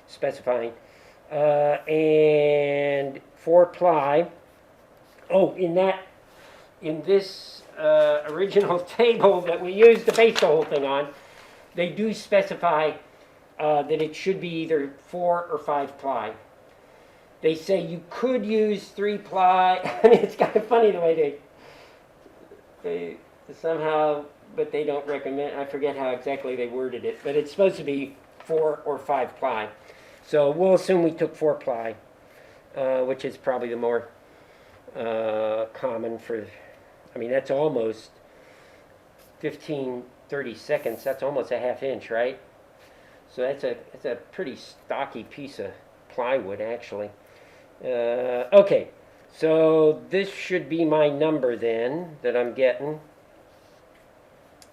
specifying. And 4 ply. Oh, in this original table that we used to base the whole thing on, they do specify that it should be either 4 or 5 ply. They say you could use 3 ply. I mean, it's kind of funny the way they somehow, but they don't recommend. I forget how exactly they worded it, but it's supposed to be 4 or 5 ply. So we'll assume we took 4 ply, which is probably the more common for. I mean, that's almost 15, 30 seconds. That's almost a ½ inch, right? So that's a pretty stocky piece of plywood, actually. Okay, so this should be my number then that I'm getting.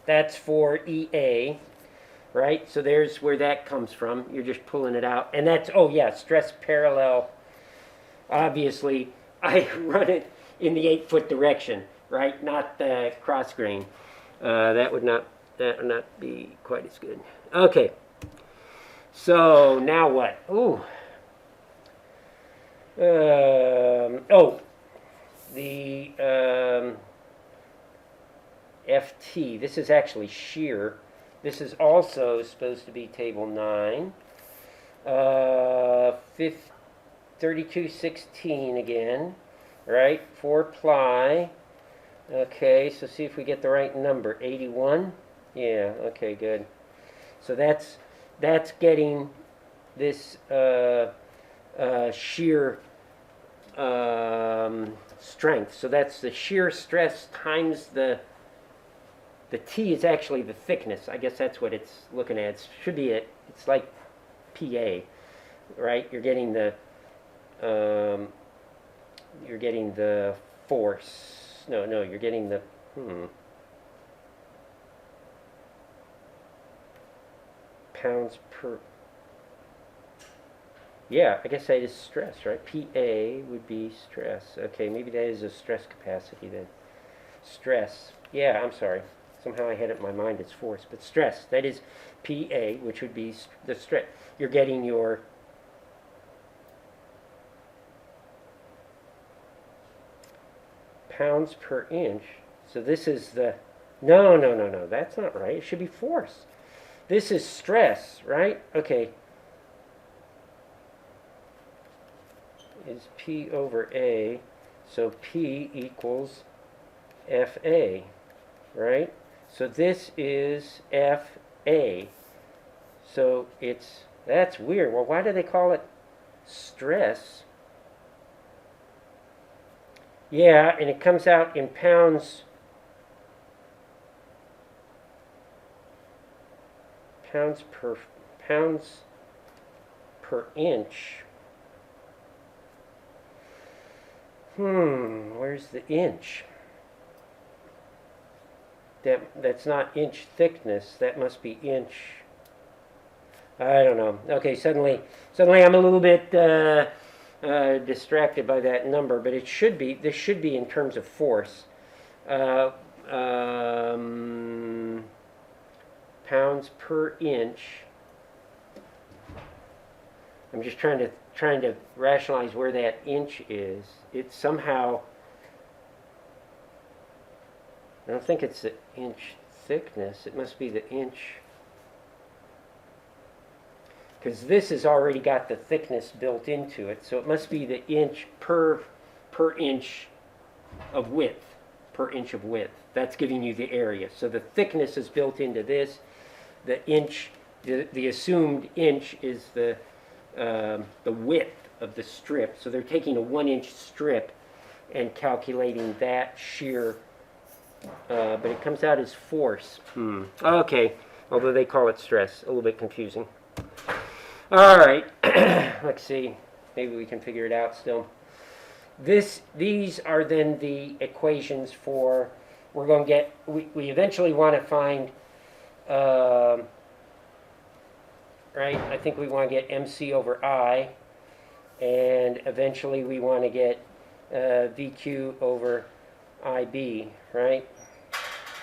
That's for EA, right? So there's where that comes from. You're just pulling it out. And that's, oh yeah, stress parallel. Obviously, I run it in the 8-foot direction, right? Not the cross grain. That would not be quite as good. Okay. So now what? Ooh. The FT. This is actually shear. This is also supposed to be table 9. 3216 again, right? 4 ply. Okay, so see if we get the right number. 81. Yeah. Okay. Good. So that's getting this shear strength. So that's the shear stress times the T is actually the thickness. I guess that's what it's looking at. It should be it's like PA, right? You're getting the force. No, you're getting the pounds per. Yeah, I guess that is stress, right? PA would be stress. Okay, maybe that is a stress capacity then. Stress. Yeah, I'm sorry. Somehow I had it in my mind it's force, but stress. That is PA, which would be the stress. You're getting your pounds per inch. So this is the. No. That's not right. It should be force. This is stress, right? Okay. Is P over A, so P equals FA, right? So this is FA. So that's weird. Well, why do they call it stress? Yeah, and it comes out in pounds per inch. Where's the inch? That's not inch thickness. That must be inch. I don't know. Okay, suddenly I'm a little bit distracted by that number, but this should be in terms of force. Pounds per inch. I'm just trying to rationalize where that inch is. It's somehow, I don't think it's the inch thickness. It must be the inch, because this has already got the thickness built into it. So it must be the inch per inch of width. Per inch of width. That's giving you the area. So the thickness is built into this. The inch, the assumed inch is the width of the strip. So they're taking a 1-inch strip and calculating that shear, but it comes out as force. Okay, although they call it stress. A little bit confusing. All right, let's see. Maybe we can figure it out still. These are then the equations for, we're going to get, we eventually want to find, right, I think we want to get MC over I, and eventually we want to get VQ over IB, right?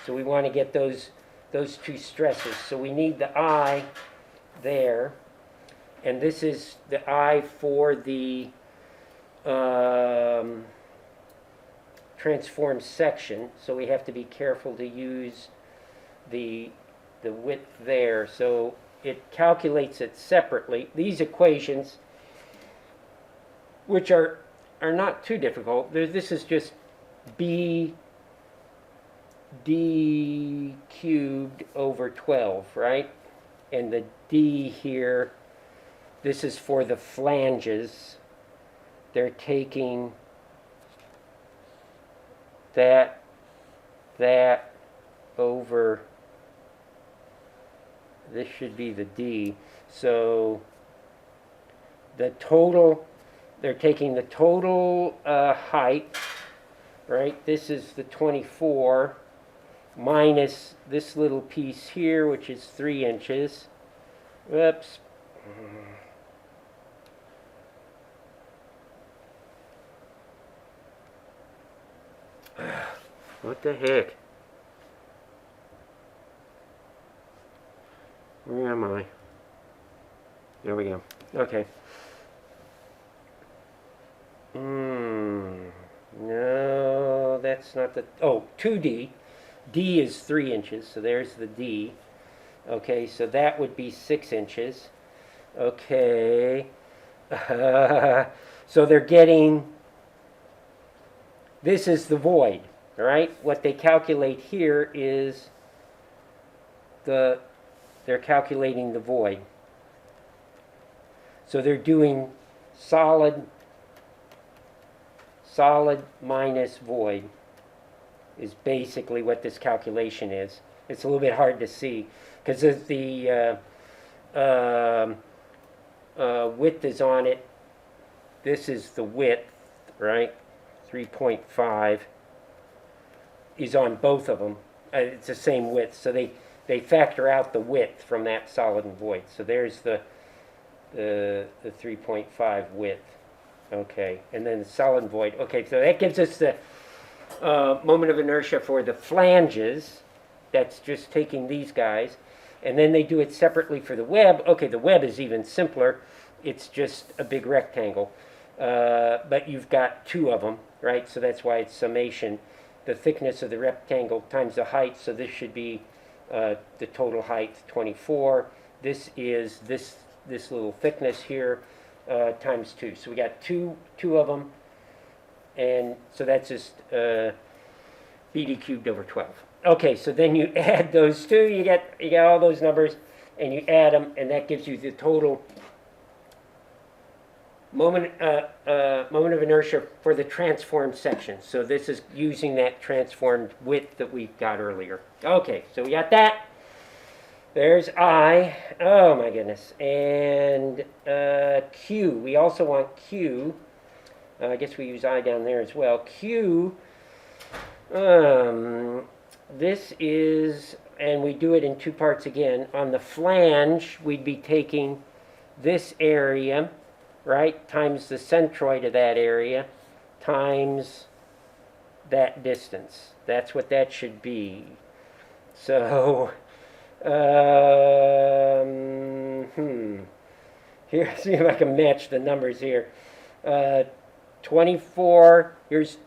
So we want to get those two stresses. So we need the I there, and this is the I for the transform section, so we have to be careful to use the width there. So it calculates it separately. These equations, which are not too difficult, this is just b d cubed over 12, right? And the d here, this is for the flanges. They're taking that over, this should be the d. So the total, they're taking the total height, right? This is the 24 minus this little piece here, which is 3 inches. Whoops. What the heck? Where am I? There we go. Okay. No, that's not the... Oh, 2D. D is 3 inches, so there's the D. Okay, so that would be 6 inches. Okay. So they're getting... This is the void, all right? What they calculate here is they're calculating the void. So they're doing solid minus void is basically what this calculation is. It's a little bit hard to see because the width is on it. This is the width, right? 3.5 is on both of them. It's the same width, so they factor out the width from that solid and void. So there's the 3.5 width. Okay, and then the solid and void. Okay, so that gives us the moment of inertia for the flanges. That's just taking these guys. And then they do it separately for the web. Okay, the web is even simpler. It's just a big rectangle. But you've got two of them, right? So that's why it's summation. The thickness of the rectangle times the height. So this should be the total height, 24. This is this little thickness here times 2. So we got two of them. And so that's just BD cubed over 12. Okay, so then you add those two. You get all those numbers, and you add them, and that gives you the total moment of inertia for the transformed section. So this is using that transformed width that we got earlier. Okay, so we got that. There's I. Oh my goodness. And Q. We also want Q. I guess we use I down there as well. Q. This is, and we do it in two parts again. On the flange, we'd be taking this area, right, times the centroid of that area, times that distance. That's what that should be. So, here, see if I can match the numbers here. 24, here's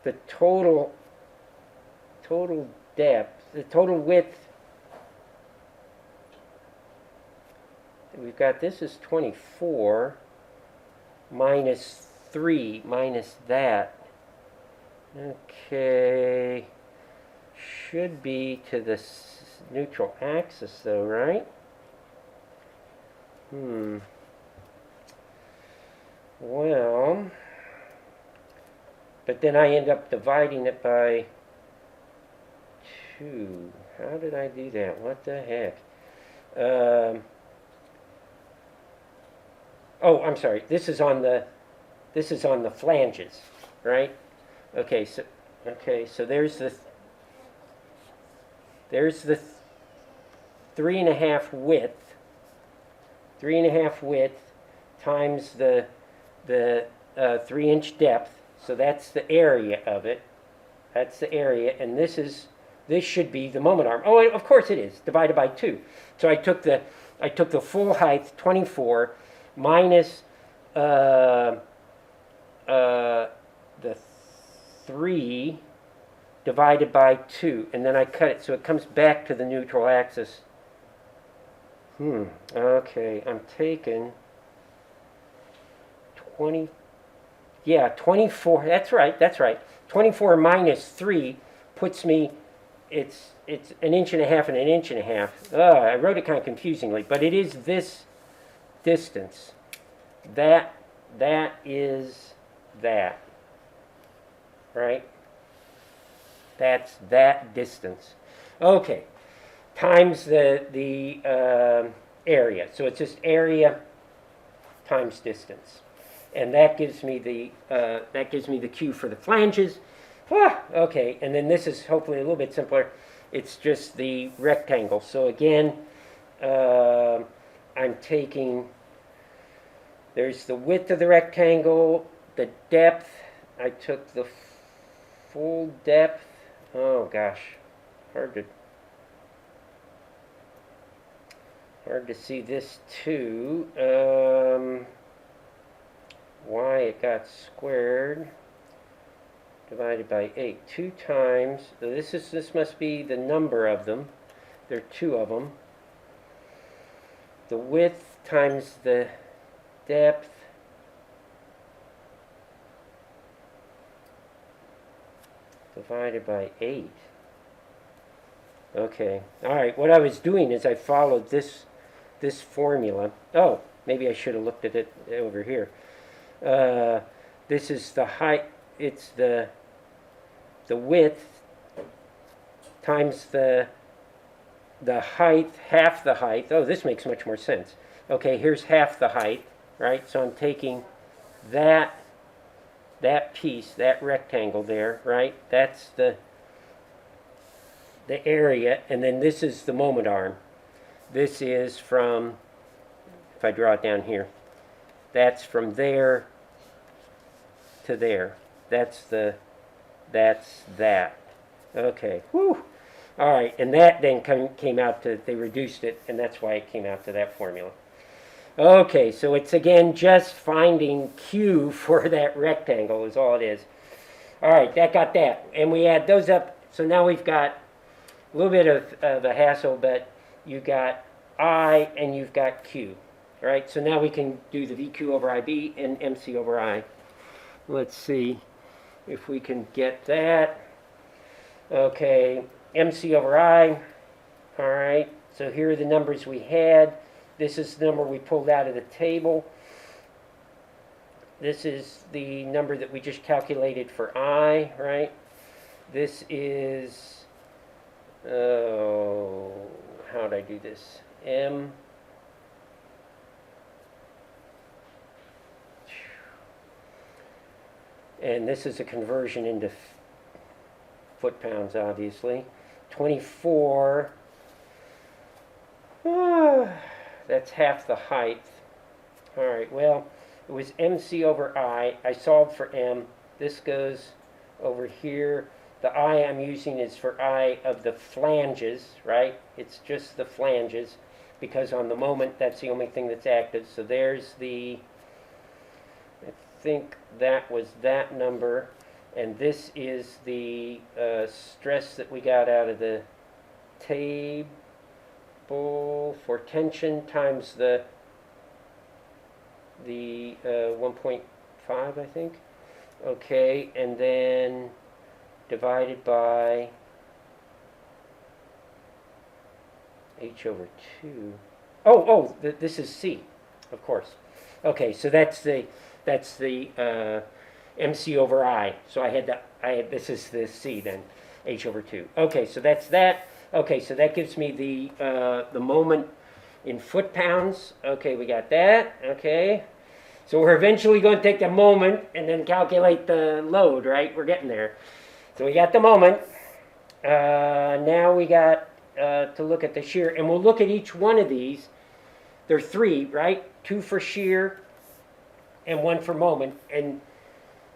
the total depth, the total width. We've got, this is 24 minus 3 minus that. Okay, should be to the neutral axis though, right? Well, but then I end up dividing it by 2. How did I do that? What the heck? Oh, I'm sorry. This is on the flanges, right? Okay, so there's the 3.5 width. 3.5 width times the 3-inch depth. So that's the area of it. That's the area, and this should be the moment arm. Oh, of course it is, divided by 2. So I took the full height, 24, minus the 3 divided by 2, and then I cut it so it comes back to the neutral axis. Okay, I'm taking 20, yeah, 24, that's right. 24 minus 3 puts me, it's 1.5 and 1.5. I wrote it kind of confusingly, but it is this distance. That is that, right? That's that distance. Okay, times the area. So it's just area times distance, and that gives me the Q for the flanges. Okay, and then this is hopefully a little bit simpler. It's just the rectangle. So again, I'm taking. There's the width of the rectangle, the depth. I took the full depth. Oh gosh, hard to see this too. Why it got squared divided by 8. 2 times. So this must be the number of them. There are 2 of them. The width times the depth. Divided by 8. Okay. All right. What I was doing is I followed this formula. Oh, maybe I should have looked at it over here. This is the height. It's the width times the height, half the height. Oh, this makes much more sense. Okay, here's half the height, right? So I'm taking that piece, that rectangle there, right? That's the area, and then this is the moment arm. This is from, if I draw it down here, that's from there to there. That's that. Okay, whew. All right, and that then came out to, they reduced it, and that's why it came out to that formula. Okay, so it's again just finding Q for that rectangle is all it is. All right, that got that. And we add those up. So now we've got a little bit of a hassle, but you've got I and you've got Q. All right, so now we can do the VQ over IB and MC over I. Let's see if we can get that. Okay, MC over I. All right, so here are the numbers we had. This is the number we pulled out of the table. This is the number that we just calculated for I, right? This is, how did I do this? M. And this is a conversion into foot-pounds, obviously. 24. That's half the height. All right, well, it was MC over I. I solved for M. This goes over here. The I I'm using is for I of the flanges, right? It's just the flanges, because on the moment, that's the only thing that's active. So there's the, I think that was that number. And this is the stress that we got out of the table for tension times the 1.5, I think. Okay, and then divided by H over 2. This is C, of course. Okay, so that's the MC over I. So this is the C then, H over 2. Okay, so that's that. Okay, so that gives me the moment in foot-pounds. Okay, we got that. Okay. So we're eventually going to take the moment and then calculate the load, right? We're getting there. So we got the moment. Now we got to look at the shear. And we'll look at each one of these. There are 3, right? 2 for shear and 1 for moment. And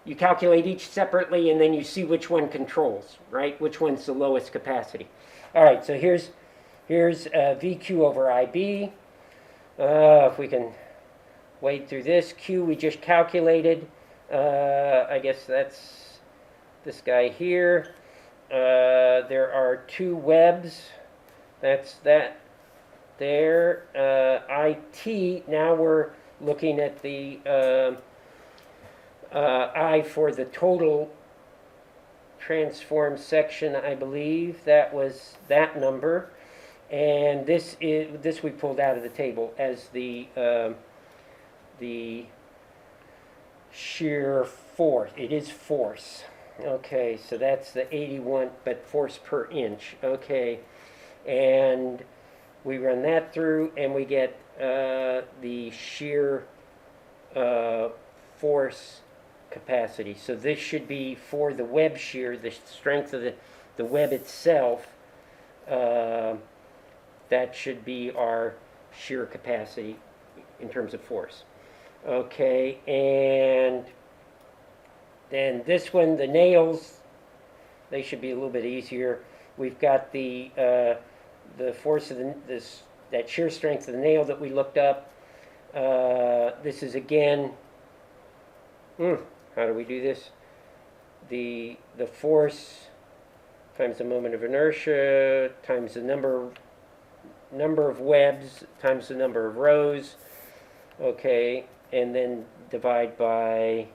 you calculate each separately, and then you see which one controls, right? Which one's the lowest capacity. All right, so here's VQ over IB. If we can wade through this. Q we just calculated. I guess that's this guy here. There are two webs. That's that there. IT, now we're looking at the I for the total transform section, I believe. That was that number. And this we pulled out of the table as the shear force. It is force. Okay, so that's the 81, but force per inch. Okay, and we run that through, and we get the shear force capacity. So this should be for the web shear, the strength of the web itself. That should be our shear capacity in terms of force. Okay, and then this one, the nails, they should be a little bit easier. We've got the force of that shear strength of the nail that we looked up. This is again, how do we do this? The force times the moment of inertia times the number of webs times the number of rows. Okay, and then divide by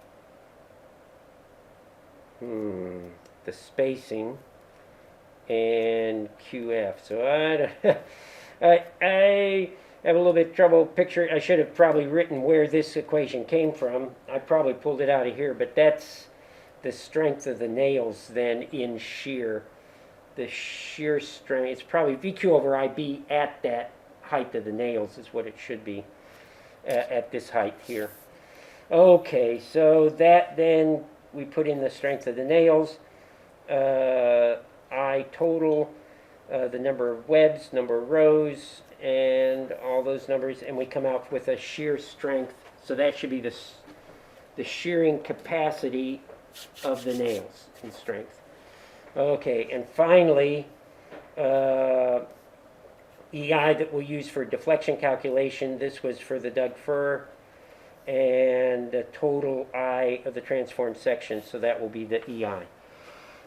the spacing and QF. So I have a little bit of trouble picturing. I should have probably written where this equation came from. I probably pulled it out of here, but that's the strength of the nails then in shear. The shear strength, it's probably VQ over IB at that height of the nails is what it should be at this height here. Okay, so that then we put in the strength of the nails. I total the number of webs, number of rows, and all those numbers, and we come out with a shear strength. So that should be the shearing capacity of the nails in strength. Okay, and finally, EI that we'll use for deflection calculation. This was for the dug fur, and the total I of the transformed section, so that will be the EI.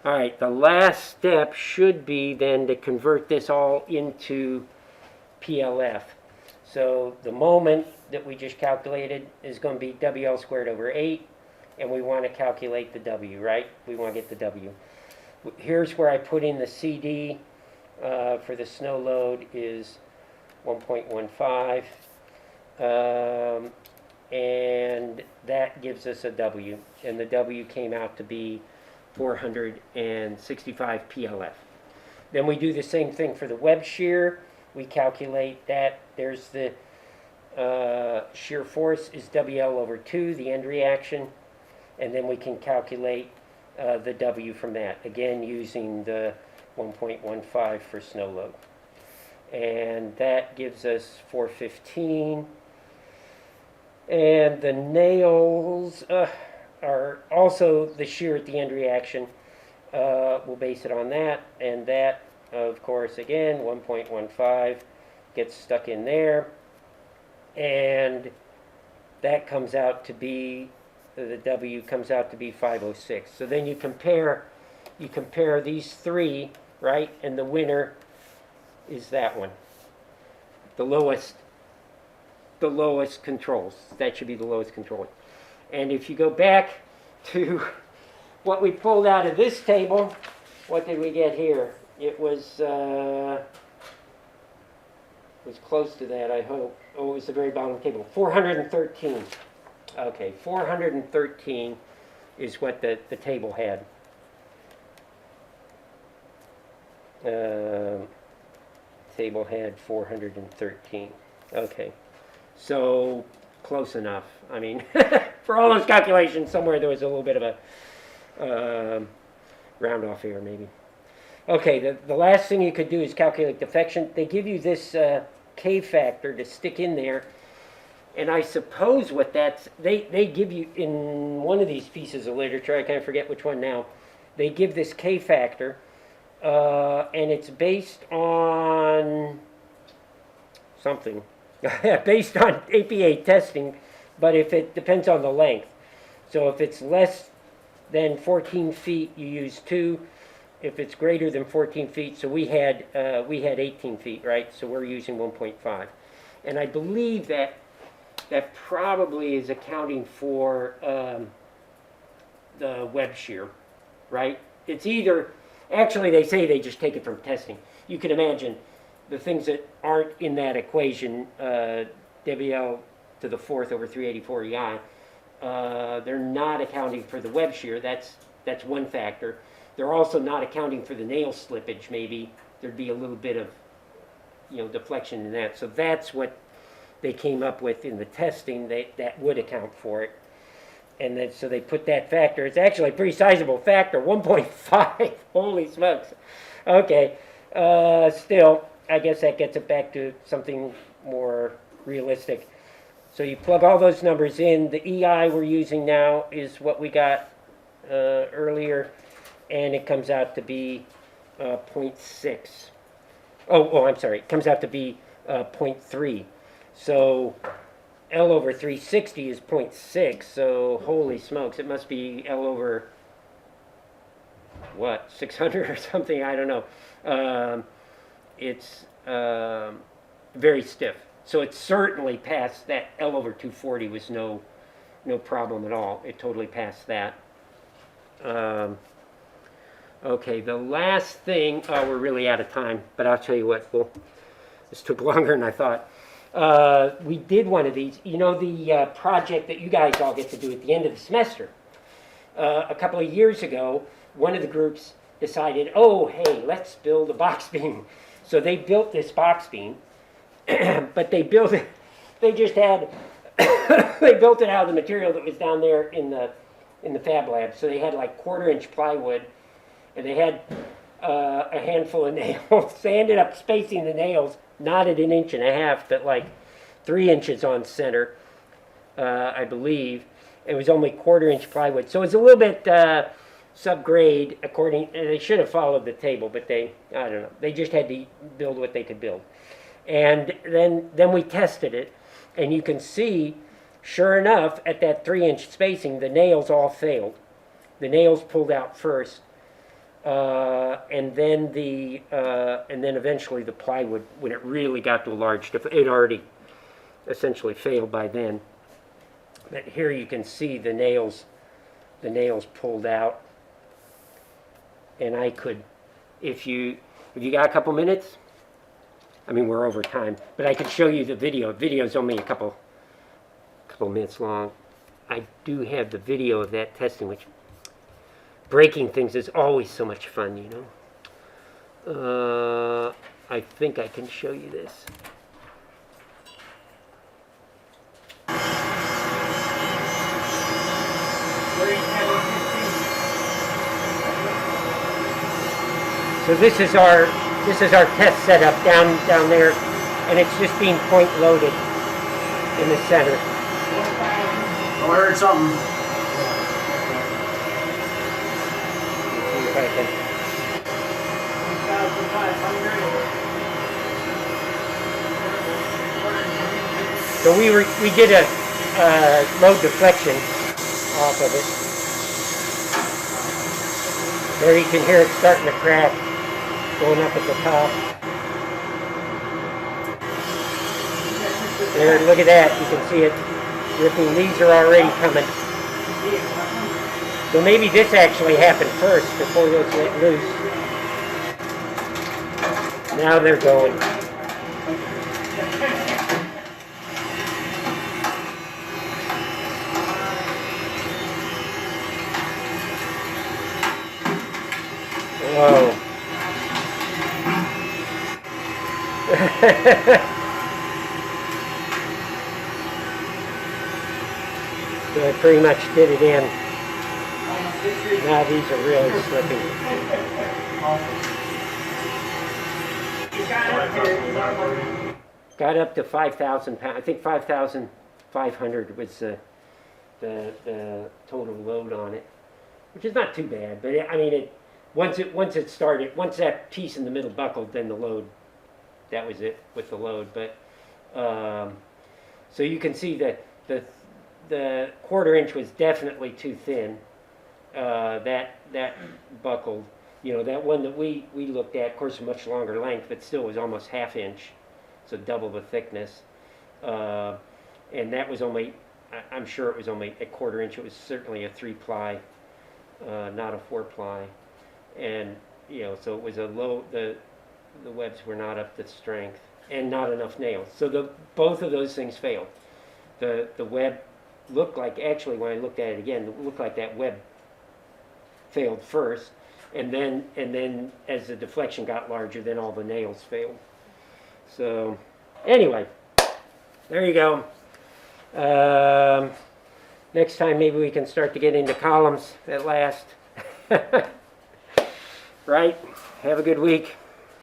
All right, the last step should be then to convert this all into PLF. So the moment that we just calculated is going to be WL squared over 8, and we want to calculate the W, right? We want to get the W. Here's where I put in the CD for the snow load is 1.15, and that gives us a W, and the W came out to be 465 PLF. Then we do the same thing for the web shear. We calculate that. There's the shear force is WL over 2, the end reaction, and then we can calculate the W from that, again using the 1.15 for snow load. And that gives us 415. And the nails are also the shear at the end reaction. We'll base it on that. And that, of course, again, 1.15 gets stuck in there. And that comes out to be, the W comes out to be 506. So then you compare these three, right? And the winner is that one. The lowest controls. That should be the lowest control. And if you go back to what we pulled out of this table, what did we get here? It was close to that, I hope. Oh, it was the very bottom of the table. 413. Okay, 413 is what the table had. Table had 413. Okay, so close enough. I mean, for all those calculations, somewhere there was a little bit of a round off here, maybe. Okay, the last thing you could do is calculate deflection. They give you this K factor to stick in there. And I suppose what that's, they give you, in one of these pieces of literature, I kind of forget which one now, they give this K factor, and it's based on something, based on APA testing, but if it depends on the length. So if it's less than 14 feet, you use 2. If it's greater than 14 feet, so we had 18 feet, right? So we're using 1.5. And I believe that probably is accounting for the web shear, right? It's either, actually they say they just take it from testing. You can imagine the things that aren't in that equation, WL to the 4th over 384 EI, they're not accounting for the web shear. That's one factor. They're also not accounting for the nail slippage. Maybe there'd be a little bit of, deflection in that. So that's what they came up with in the testing. That would account for it. And then so they put that factor. It's actually a pretty sizable factor, 1.5. Holy smokes. Okay. Still, I guess that gets it back to something more realistic. So you plug all those numbers in. The EI we're using now is what we got earlier, and it comes out to be 0.6. I'm sorry. It comes out to be 0.3. So L over 360 is 0.6. So holy smokes, it must be L over, 600 or something? I don't know. It's very stiff. So it certainly passed that. L over 240 was no problem at all. It totally passed that. Okay, the last thing, we're really out of time, but I'll tell you what, this took longer than I thought. We did one of these, the project that you guys all get to do at the end of the semester. A couple of years ago, one of the groups decided, hey, let's build a box beam. So they built this box beam. But they built it. They just had. They built it out of the material that was down there in the fab lab. So they had like 1/4-inch plywood, and they had a handful of nails. They ended up spacing the nails not at 1.5 inches, but like 3 inches on center, I believe. It was only 1/4-inch plywood, so it was a little bit subgrade. They should have followed the table, but I don't know. They just had to build what they could build. And then we tested it, and you can see, sure enough, at that 3-inch spacing, the nails all failed. The nails pulled out first, and then eventually the plywood, when it really got to a large, it already essentially failed by then. But here you can see the nails pulled out, and I could, if you got a couple minutes. I mean, we're over time, but I could show you the video. The video's only a couple minutes long. I do have the video of that testing, which breaking things is always so much fun, I think I can show you this. So this is our test setup down there, and it's just being point loaded in the center. Oh, I heard something. Let's see if I can. So we did a load deflection off of it. There you can hear it starting to crack. Going up at the top. There, look at that. You can see it ripping. These are already coming. So maybe this actually happened first before those went loose. Now they're going. Whoa. So I pretty much did it in. Now these are really slipping. Got up to 5,000 pounds. I think 5,500 was the total load on it, which is not too bad. But once it started, once that piece in the middle buckled, then the load. That was it with the load, but so you can see that the 1/4 inch was definitely too thin. That buckled. You know, that one that we looked at, of course, a much longer length, but still was almost 1/2 inch, so double the thickness. And that was only, I'm sure it was only a 1/4 inch. It was certainly a 3-ply, not a 4-ply. And, you know, so it was a low, the webs were not up to strength and not enough nails. So both of those things failed. The web looked like, actually when I looked at it again, it looked like that web failed first, and then as the deflection got larger, then all the nails failed. So anyway, there you go. Next time maybe we can start to get into columns at last. Right? Have a good week.